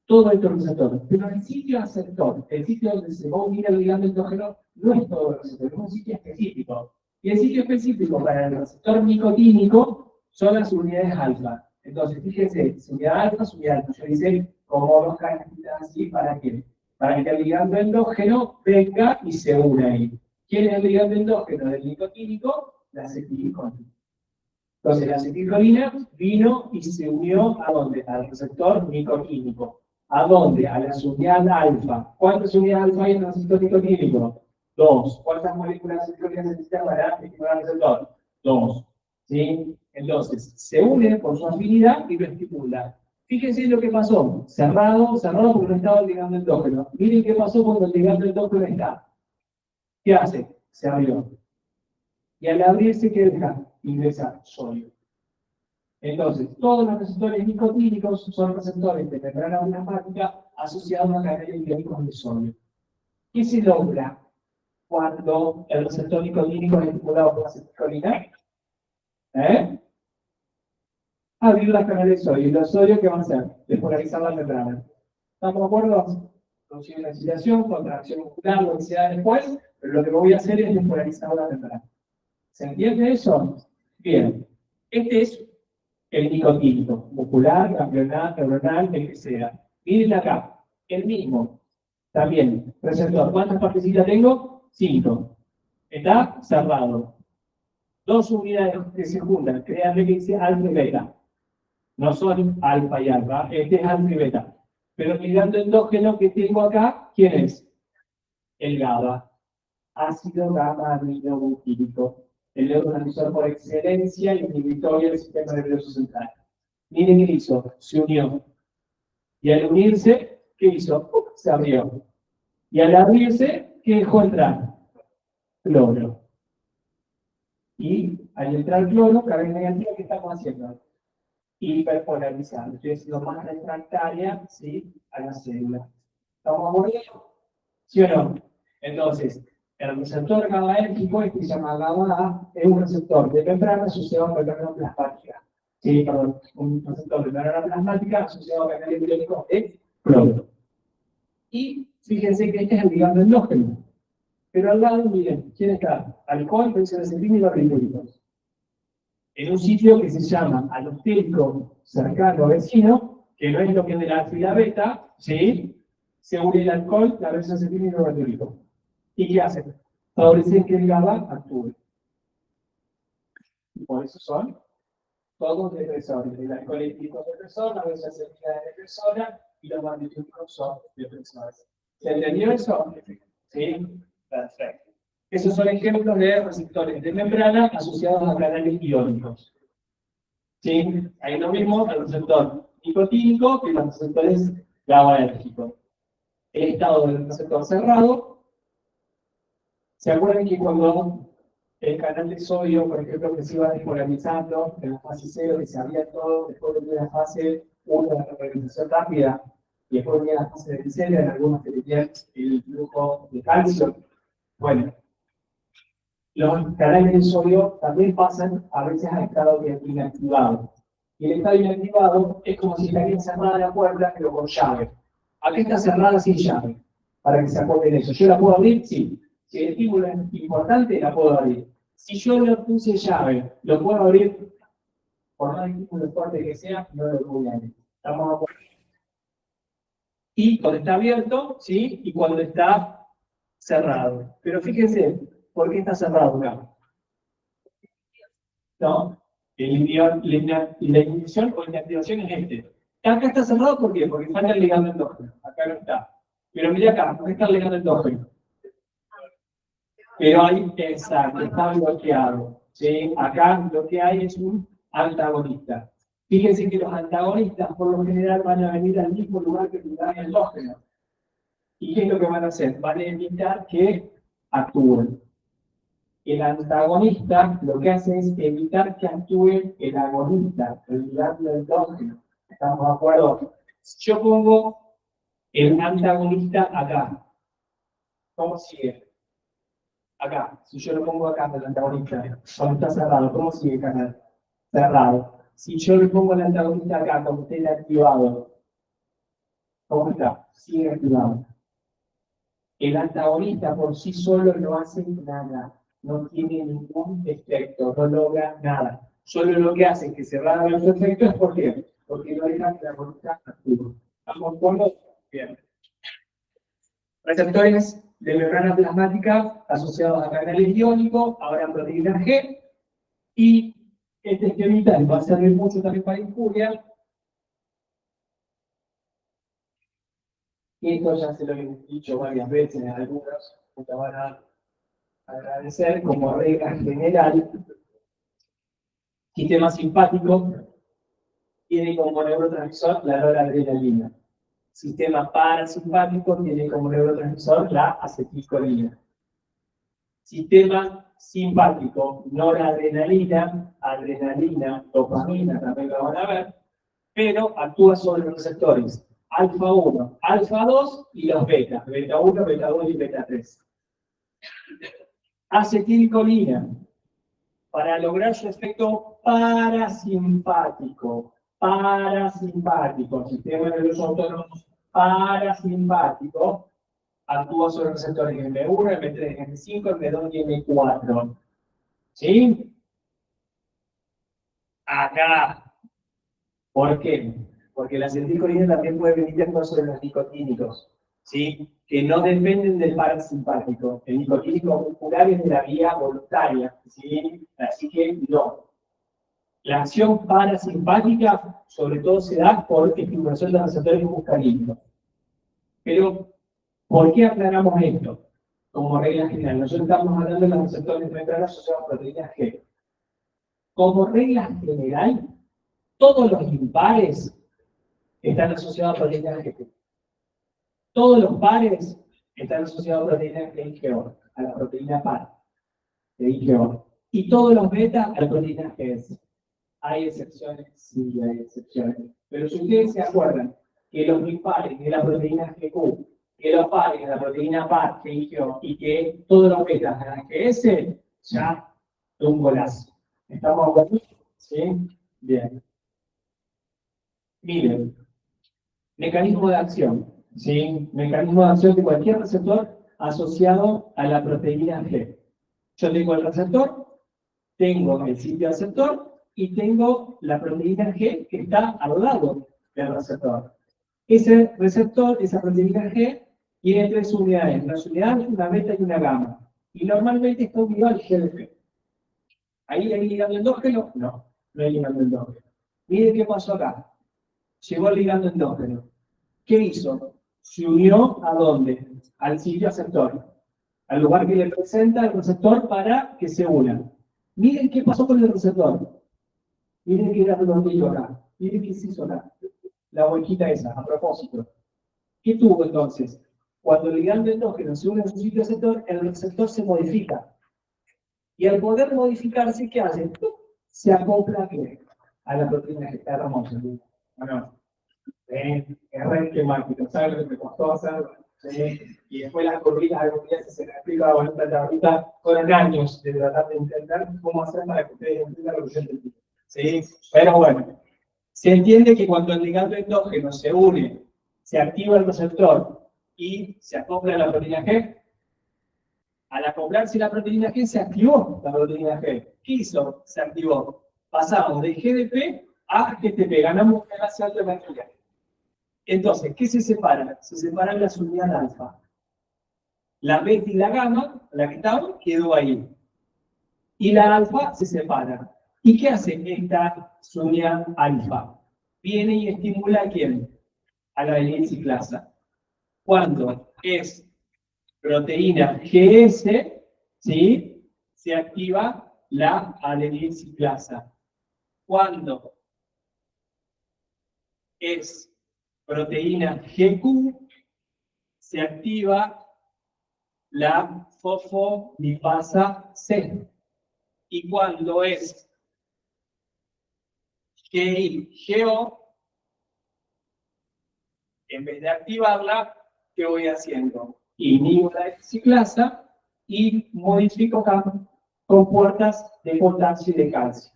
Todo esto es el receptor. Pero el sitio aceptor, el sitio donde se va a unir el ligando endógeno, no es todo el receptor, es un sitio específico. Y el sitio específico para el receptor nicotínico son las unidades alfa. Entonces, fíjense, su unidad alfa, su unidad alfa. Yo hice como 2 cajitas así, ¿para qué? Para que el ligando endógeno venga y se una ahí. ¿Quién es el ligando endógeno del nicotínico? La acetilcolina. Entonces, la acetilcolina vino y se unió ¿a dónde? Al receptor nicotínico. ¿A dónde? A la unidad alfa. ¿Cuántas unidades alfa hay en el receptor nicotínico? 2. ¿Cuántas moléculas de acetilcolina se necesitan para estimular el receptor? 2. ¿Sí? Entonces, se une por su afinidad y lo estimula. Fíjense lo que pasó. Cerrado, cerrado porque no estaba el ligando endógeno. Miren qué pasó cuando el ligando endógeno está. ¿Qué hace? Se abrió. Y al abrirse, ¿qué deja? Ingresa sodio. Entonces, todos los receptores nicotínicos son receptores de membrana plasmática asociados a canales iónicos de sodio. ¿Qué se logra cuando el receptor nicotínico es estimulado por la acetilcolina? Abrir las canales de sodio. ¿Y los sodio qué van a hacer? Despolarizar la membrana. ¿Estamos de acuerdo? Consigue una excitación, contracción muscular, lo que sea después, pero lo que voy a hacer es despolarizar la membrana. ¿Se entiende eso? Bien. Este es el nicotínico, muscular, ganglionar, neuronal, el que sea. Miren acá, el mismo. También, receptor. ¿Cuántas partecitas tengo? 5. Está cerrado. 2 unidades que se juntan, créanme que dice alfa y beta. No son alfa y alfa, este es alfa y beta. Pero el ligando endógeno que tengo acá, ¿quién es? El GABA. Ácido gamma aminobutírico. El neurotransmisor por excelencia y inhibitorio del sistema nervioso central. Miren qué hizo, se unió. Y al unirse, ¿qué hizo? Se abrió. Y al abrirse, ¿qué dejó entrar? Cloro. Y al entrar cloro, carga negativa, ¿qué estamos haciendo? Hiperpolarizando. Estoy haciendo más refractaria, ¿sí? A la célula. ¿Estamos aburridos? ¿Sí o no? Entonces, el receptor GABAérgico, este se llama GABA, es un receptor de membrana asociado a membrana plasmática. Sí, perdón, un receptor de membrana plasmática asociado a canal iónico de cloro. Y fíjense que este es el ligando endógeno. Pero al lado, miren, ¿quién está? Alcohol, benzodiazepina y barbitúricos. En un sitio que se llama alostérico cercano vecino, que no es lo que es de la alfa y la beta, ¿sí? Se une el alcohol, la benzodiazepina y el barbitúrico. ¿Y qué hacen? Favorecen que el GABA actúe. Y por eso son todos depresores. El alcohol etílico es depresor, la benzoacetina es depresora y los barbitúricos son depresores. ¿Se entendió eso? Sí, perfecto. Esos son ejemplos de receptores de membrana asociados a canales iónicos. ¿Sí? Ahí lo mismo el receptor nicotínico que los receptores GABAérgicos. El estado del receptor cerrado. ¿Se acuerdan que cuando el canal de sodio, por ejemplo, que se iba despolarizando en la fase 0, que se abría todo, después venía la fase 1 de la repolarización rápida, y después venía la fase de micelia, en algunos que tenían el flujo de calcio? Bueno, los canales de sodio también pasan a veces al estado inactivado. Y el estado inactivado es como si estaría cerrada la puerta, pero con llave. Acá está cerrada sin llave, para que se acuerden eso. ¿Yo la puedo abrir? Sí. Si el estímulo es importante, la puedo abrir. Si yo le puse llave, ¿lo puedo abrir? Por más estímulo fuerte que sea, no lo voy a abrir. ¿Estamos de acuerdo? Y cuando está abierto, ¿sí? Y cuando está cerrado. Pero fíjense, ¿por qué está cerrado acá? ¿No? La inhibición o inactivación es este. Acá está cerrado, ¿por qué? Porque falta el ligando endógeno. Acá no está. Pero mira acá, ¿por qué está el ligando endógeno? Pero ahí, exacto, está bloqueado. ¿Sí? Acá lo que hay es un antagonista. Fíjense que los antagonistas, por lo general, van a venir al mismo lugar que el ligando endógeno. ¿Y qué es lo que van a hacer? Van a evitar que actúen. El antagonista lo que hace es evitar que actúe el agonista, el ligando endógeno. ¿Estamos de acuerdo? Si yo pongo el antagonista acá, ¿cómo sigue? Acá, si yo lo pongo acá, el antagonista, cuando está cerrado, ¿cómo sigue el canal? Cerrado. Si yo le pongo el antagonista acá, cuando esté activado, ¿cómo está? Sigue activado. El antagonista por sí solo no hace nada, no tiene ningún efecto, no logra nada. Solo lo que hace es que se hagan los efectos, ¿por qué? Porque no deja que la voluntad actúe. ¿Estamos de acuerdo? Bien. Receptores de membrana plasmática asociados a canales iónicos, ahora proteínas G, y este esquemita va a servir mucho también para injuria. Y esto ya se lo he dicho varias veces, algunos te van a agradecer como regla general. Sistema simpático tiene como neurotransmisor la noradrenalina. Sistema parasimpático tiene como neurotransmisor la acetilcolina. Sistema simpático, noradrenalina, adrenalina, dopamina, también lo van a ver, pero actúa sobre los receptores alfa 1, alfa 2 y los beta, beta 1, beta 2 y beta 3. Acetilcolina, para lograr su efecto parasimpático, sistema nervioso autónomo parasimpático, actúa sobre receptores M1, M3, M5, M2 y M4. ¿Sí? Acá. ¿Por qué? Porque la acetilcolina también puede venir sobre los nicotínicos, ¿sí? Que no dependen del parasimpático. El nicotínico muscular es de la vía voluntaria, ¿sí? Así que no. La acción parasimpática, sobre todo, se da por estimulación de los receptores muscarínicos. Pero, ¿por qué aclaramos esto? Como regla general, nosotros estamos hablando de los receptores membranas asociados a proteínas G. Como regla general, todos los impares están asociados a proteínas G. Todos los pares están asociados a proteínas GO, a la proteína par de IgO. Y todos los beta a la proteína GS. ¿Hay excepciones? Sí, hay excepciones. Pero si ustedes se acuerdan que los impares de la proteína GQ, que los pares de la proteína par de IgO y que todos los betas de la GS, ya es un golazo. ¿Estamos de acuerdo? ¿Sí? Bien. Miren, mecanismo de acción. ¿Sí? Mecanismo de acción de cualquier receptor asociado a la proteína G. Yo tengo el receptor, tengo el sitio receptor y tengo la proteína G que está al lado del receptor. Ese receptor, esa proteína G, tiene 3 unidades. Las unidades, una beta y una gamma. Y normalmente está unido al GLP. ¿Ahí hay ligando endógeno? No. no hay ligando endógeno. Miren qué pasó acá. Llegó el ligando endógeno. ¿Qué hizo? Se unió ¿a dónde? Al sitio receptor. Al lugar que le presenta el receptor para que se unan. Miren qué pasó con el receptor. Miren qué era redondillo acá. Miren qué se hizo acá. La huequita esa, a propósito. ¿Qué tuvo entonces? Cuando el ligando endógeno se une a su sitio receptor, el receptor se modifica. Y al poder modificarse, ¿qué hace? Se acopla ¿qué? A la proteína que está hermosa. Bueno, es re esquemático, ¿sabes lo que me costó hacer? Y después las curvitas, algún día se me explica, bueno, esta tablita, fueron años de tratar de entender cómo hacer para que ustedes entiendan lo que yo entendí. ¿Sí? Pero bueno, se entiende que cuando el ligando endógeno se une, se activa el receptor y se acopla a la proteína G. Al acoplarse la proteína G, se activó la proteína G. ¿Qué hizo? Se activó. Pasamos de GDP a GTP, ganamos una enlace alternativa. Entonces, ¿qué se separa? Se separan las unidades alfa. La beta y la gamma, la que estaba, quedó ahí. Y la alfa se separa. ¿Y qué hace esta unidad alfa? Viene y estimula ¿a quién? A la adenyl-ciclasa. Cuando es proteína GS, ¿sí? Se activa la adenyl-ciclasa. Cuando es proteína GQ, se activa la fosfolipasa C. Y cuando es GI-GO, en vez de activarla, ¿qué voy haciendo? Inhibo la ciclasa y modifico compuertas de potasio y de calcio.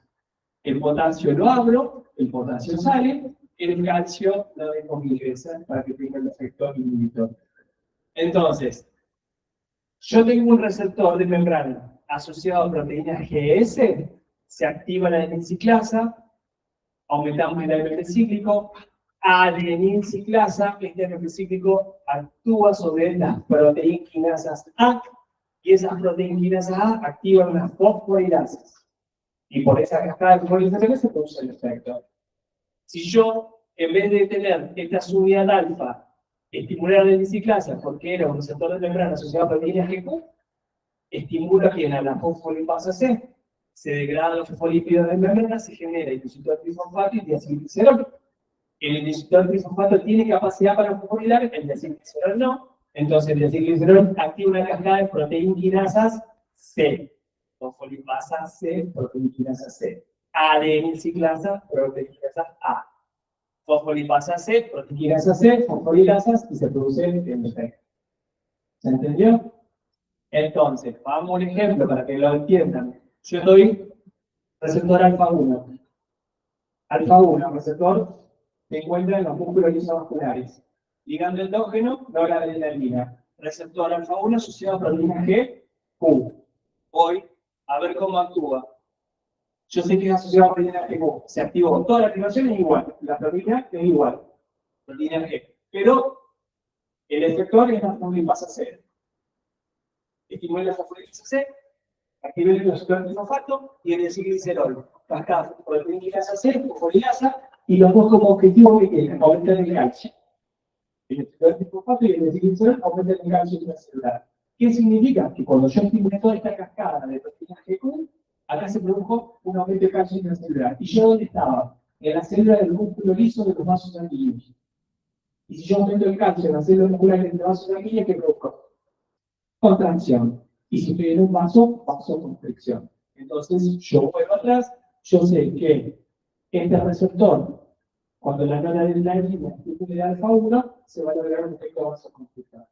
El potasio lo abro, el potasio sale, el calcio lo dejo libre para que tenga el efecto inhibitorio. Entonces, yo tengo un receptor de membrana asociado a proteína GS, se activa la adenyl-ciclasa, aumentamos el AMP cíclico, adenyl-ciclasa, este AMP cíclico actúa sobre las proteínquinasas A, y esas proteínquinasas A activan las fosforilasas. Y por esa cascada de fosforilaciones se produce el efecto. Si yo, en vez de tener esta subunidad alfa, estimular la adenyl-ciclasa, porque era un receptor de membrana asociado a proteínas GQ, estimula a la fosfolipasa C, se degradan los fosfolípidos de membrana, se genera inositol trifosfato y diacilglicerol. El inositol trifosfato tiene capacidad para fosforilar, el diacilglicerol no. Entonces el diacilglicerol activa una cascada de proteínquinasas C. Fosfolipasa C, proteínquinasa C. Adenyl-ciclasa, proteínquinasa A. Fosfolipasa C, proteínquinasa C, fosforilasas y se produce el efecto. ¿Se entendió? Entonces, vamos a un ejemplo para que lo entiendan. Yo doy receptor alfa 1. Alfa 1, receptor se encuentra en los músculos lisovasculares. Ligando endógeno, no la adrenalina. Receptor alfa 1 asociado a proteína G, Q. Voy a ver cómo actúa. Yo sé que es asociado a proteína G, se activó. Toda la activación es igual. La proteína es igual. Proteína G. Pero el efector es la fosfolipasa C. Estimula la fosfolipasa C, activa el inositol trifosfato y el diacilglicerol. Cascada proteínquinasa C, fosfolilasa, y los dos como objetivo que tienen, aumentar el calcio. El inositol trifosfato y el diacilglicerol aumentan el calcio intracelular. ¿Qué significa? Que cuando yo estimulé toda esta cascada de proteínas GQ, acá se produjo un aumento de calcio intracelular. ¿Y yo dónde estaba? En la célula del músculo liso de los vasos sanguíneos. Y si yo aumento el calcio en la célula muscular de los vasos sanguíneos, ¿qué produzco? Contracción. Y si estoy en un vaso, vasoconstricción. Entonces, yo vuelvo atrás, yo sé que este receptor, cuando la noradrenalina tiene de alfa 1, se va a lograr un efecto vasoconstrictor.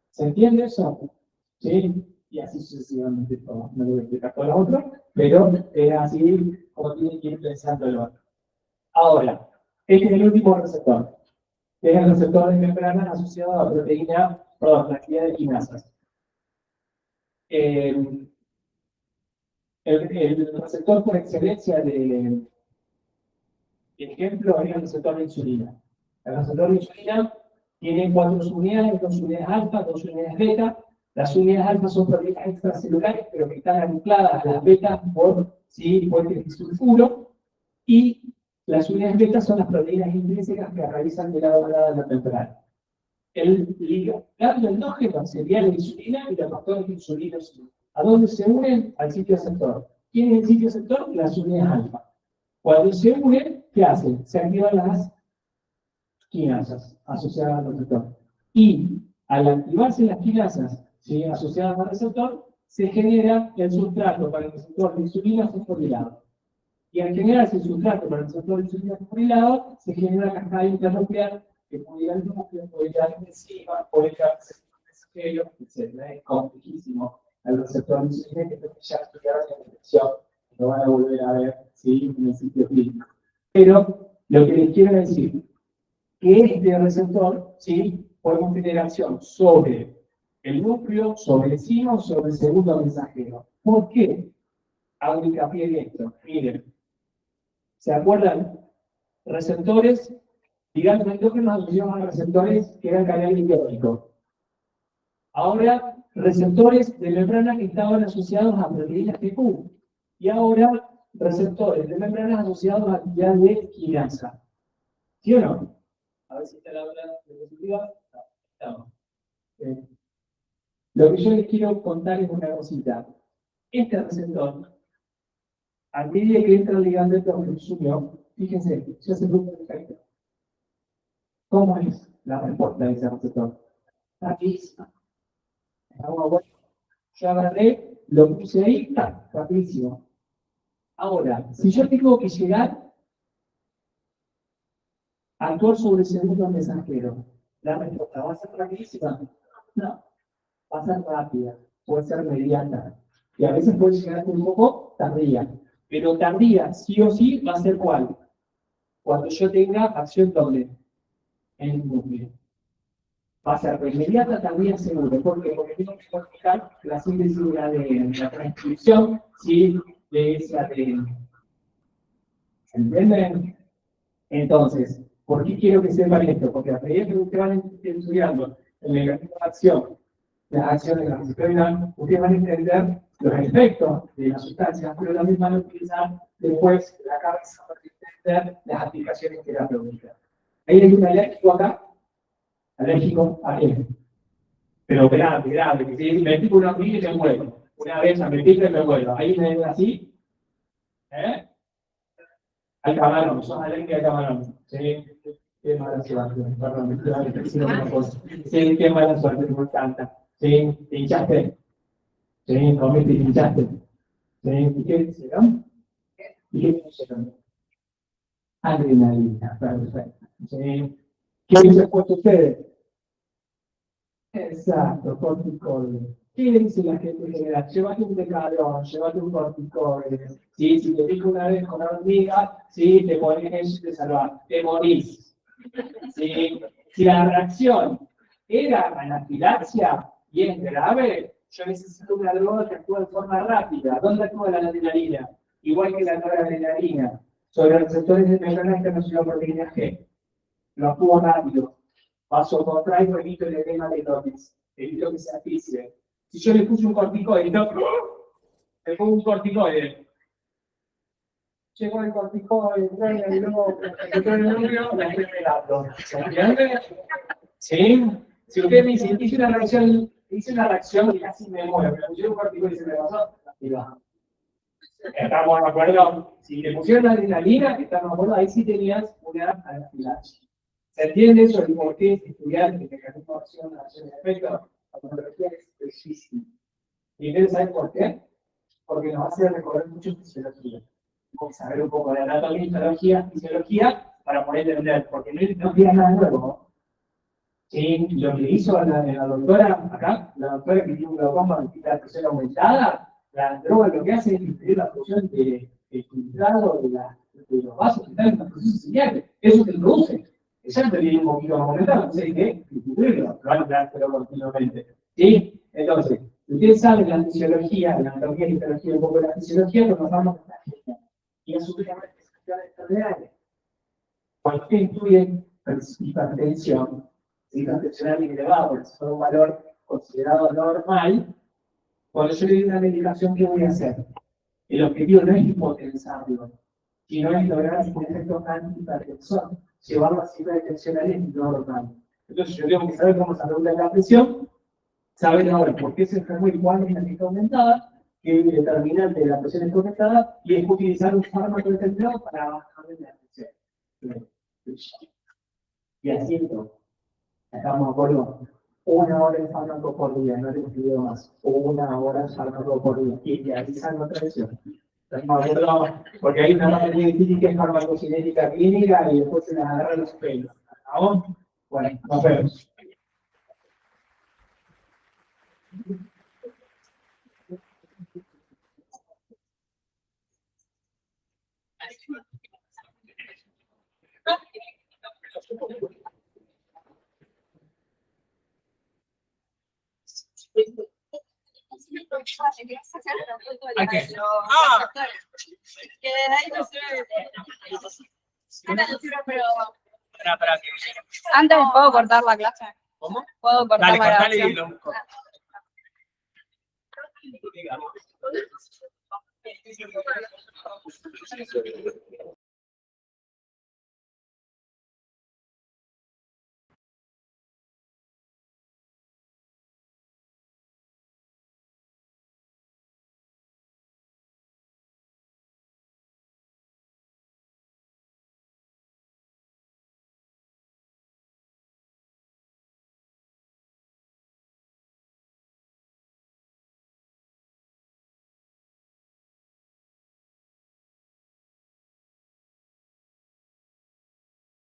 ¿Se entiende eso? ¿Sí? Y así sucesivamente todo. No lo voy a explicar todo lo otro, pero es así como tienen que ir pensando el otro. Ahora, este es el último receptor. Es el receptor de membrana asociado a proteína, perdón, la actividad de quinasas. El receptor por excelencia de ejemplo es el receptor de insulina. El receptor de insulina tiene 4 subunidades, 2 unidades alfa, 2 unidades beta. Las unidades alfa son proteínas extracelulares, pero que están ancladas a las betas por puentes disulfuro. Y las unidades beta son las proteínas intrínsecas que realizan de lado a lado la temporal. El ligando endógeno sería la insulina y los factores insulinos. ¿A dónde se unen? Al sitio receptor. ¿Quién es el sitio receptor? Las unidades alfa. Cuando se unen, ¿qué hacen? Se activan las quinasas asociadas al receptor. Y al activarse las quinasas, ¿sí?, asociadas al receptor, se genera el sustrato para el receptor de insulina fosforilado. Y al generarse el sustrato para el receptor de insulina fosforilado, se genera una cascada internuclear que puede ir al núcleo, puede ir a la enzima, puede ir al receptor mensajero, etc. Es complejísimo el receptor de insulina, que ya estudiaron en la infección, lo van a volver a ver, ¿sí?, en el sitio clínico. Pero lo que les quiero decir, que este receptor, ¿sí?, podemos tener acción sobre el núcleo, sobre el enzima o sobre el segundo mensajero. ¿Por qué? Hago hincapié en esto. Miren, ¿se acuerdan? Receptores, digamos, endógenos asociados a receptores que eran canal iónico. Ahora, receptores de membrana que estaban asociados a proteínas TQ. Y ahora, receptores de membranas asociados a actividad de quinasa. ¿Sí o no? A ver si está la hora de diapositiva. Estamos. Lo que yo les quiero contar es una cosita. Este receptor, a medida que entra el ligando endógeno, fíjense, ya se produce el efecto. ¿Cómo es la respuesta de ese receptor? Rapidísima. Yo agarré, lo puse ahí, está, rapidísimo. Ahora, si yo tengo que llegar a actuar sobre el segundo mensajero, ¿la respuesta va a ser rapidísima? No, va a ser rápida, puede ser inmediata. Y a veces puede llegar a ser un poco tardía. Pero tardía, sí o sí, va a ser ¿cuál? Cuando yo tenga acción doble en el núcleo. Va a ser inmediata, tardía, seguro. ¿Por qué? Porque tengo que modificar la síntesis de la transcripción, ¿sí?, de ese ADN. ¿Entienden? Entonces, ¿por qué quiero que sepan esto? Porque a medida que ustedes van estudiando el mecanismo de acción, las acciones de la receptoridad, ustedes van a entender los efectos de las sustancias, pero también van a utilizar después la cabeza para entender las aplicaciones terapéuticas. ¿Hay un alérgico acá? ¿Alérgico a qué? Pero grave, que si me pico una hormiga y me muero. Una vez me pico y me muero. ¿Hay una así? ¿Eh? Al camarón, son alérgicos al camarón. Sí, qué mala suerte. Perdón, me estoy diciendo una cosa. Sí, qué mala suerte, me encanta. Sí, te hinchaste. Sí, comiste y te hinchaste. Sí, ¿y qué hicieron? ¿Y qué hicieron? Adrenalina, perfecto. Sí. ¿Qué hubiesen puesto ustedes? Exacto, corticoides. ¿Qué le dice la gente en general? Llévate un decalón, llévate un corticoide. ¿Sí? Si te pico una vez con una hormiga, ¿sí?, te pones eso y te salvas. Te morís. ¿Sí? Si la reacción era anafilaxia y es grave, yo necesito una droga que actúe de forma rápida. ¿Dónde actúa la adrenalina? Igual que la noradrenalina. Sobre los receptores de membrana internacional proteína G. Lo actúa rápido. Vasocontraigo, evito el edema de Lorenz, evito que se asfixie. Si yo le puse un corticoide, le pongo un corticoide. Llegó el corticoide, el loco, la estoy pegando. ¿Se entiende? ¿Sí? Si usted me dice, hice una reacción y casi me muero, me pusieron un corticoide y se me pasó, y va. ¿Estamos de acuerdo? Si le pusieron adrenalina, estamos de acuerdo, ahí sí tenías una anafilaxia. ¿Se entiende eso? ¿Y por qué estudiar el mecanismo de acción y efecto? La tecnología es difícil. ¿Y ustedes saben por qué? Porque nos hace recorrer mucho fisiología. Vamos a saber un poco de anatomía, fisiología, para poder entender, porque no tiene nada nuevo. Sí, lo que hizo la doctora acá, la doctora que tiene un glaucoma de la presión aumentada, la droga lo que hace es impedir la función de filtrado de los vasos que están en la función señal. Eso se produce. Exacto, tiene un poquito más aumentado, entonces hay que distribuirlo, lo van a hablar continuamente. ¿Sí? Entonces, ustedes saben la fisiología, la anatomía y fisiología, un poco de la fisiología, pero nos vamos a la genia. Y las manifestaciones extraordinarias. Cuando ustedes estudian hipertensión, hipertensional bien elevado, por eso es un valor considerado normal, cuando yo le doy una medicación, ¿qué voy a hacer? El objetivo no es hipotensarlo. Si no es lograr un efecto antihipertensor, llevarlo a cierta tensión al no local. Entonces yo tengo que saber cómo se regula la presión, saber ahora por qué se enfermó y cuál es la que está aumentada, que es el determinante de la presión está aumentada, y es utilizar un fármaco determinado para bajar la presión. Y así entonces, estamos de acuerdo, 1 hora de fármaco por día, no hemos pedido más, o 1 hora de fármaco por día, y realizando otra presión. Estamos de acuerdo, porque hay una parte muy difícil que es farmacocinética clínica y después se las agarra los pelos. ¿Vamos? Bueno, nos vemos. Antes puedo cortar la clase. ¿Cómo? Puedo cortar Dale, la cortale grabación. y lo busco. Dígame.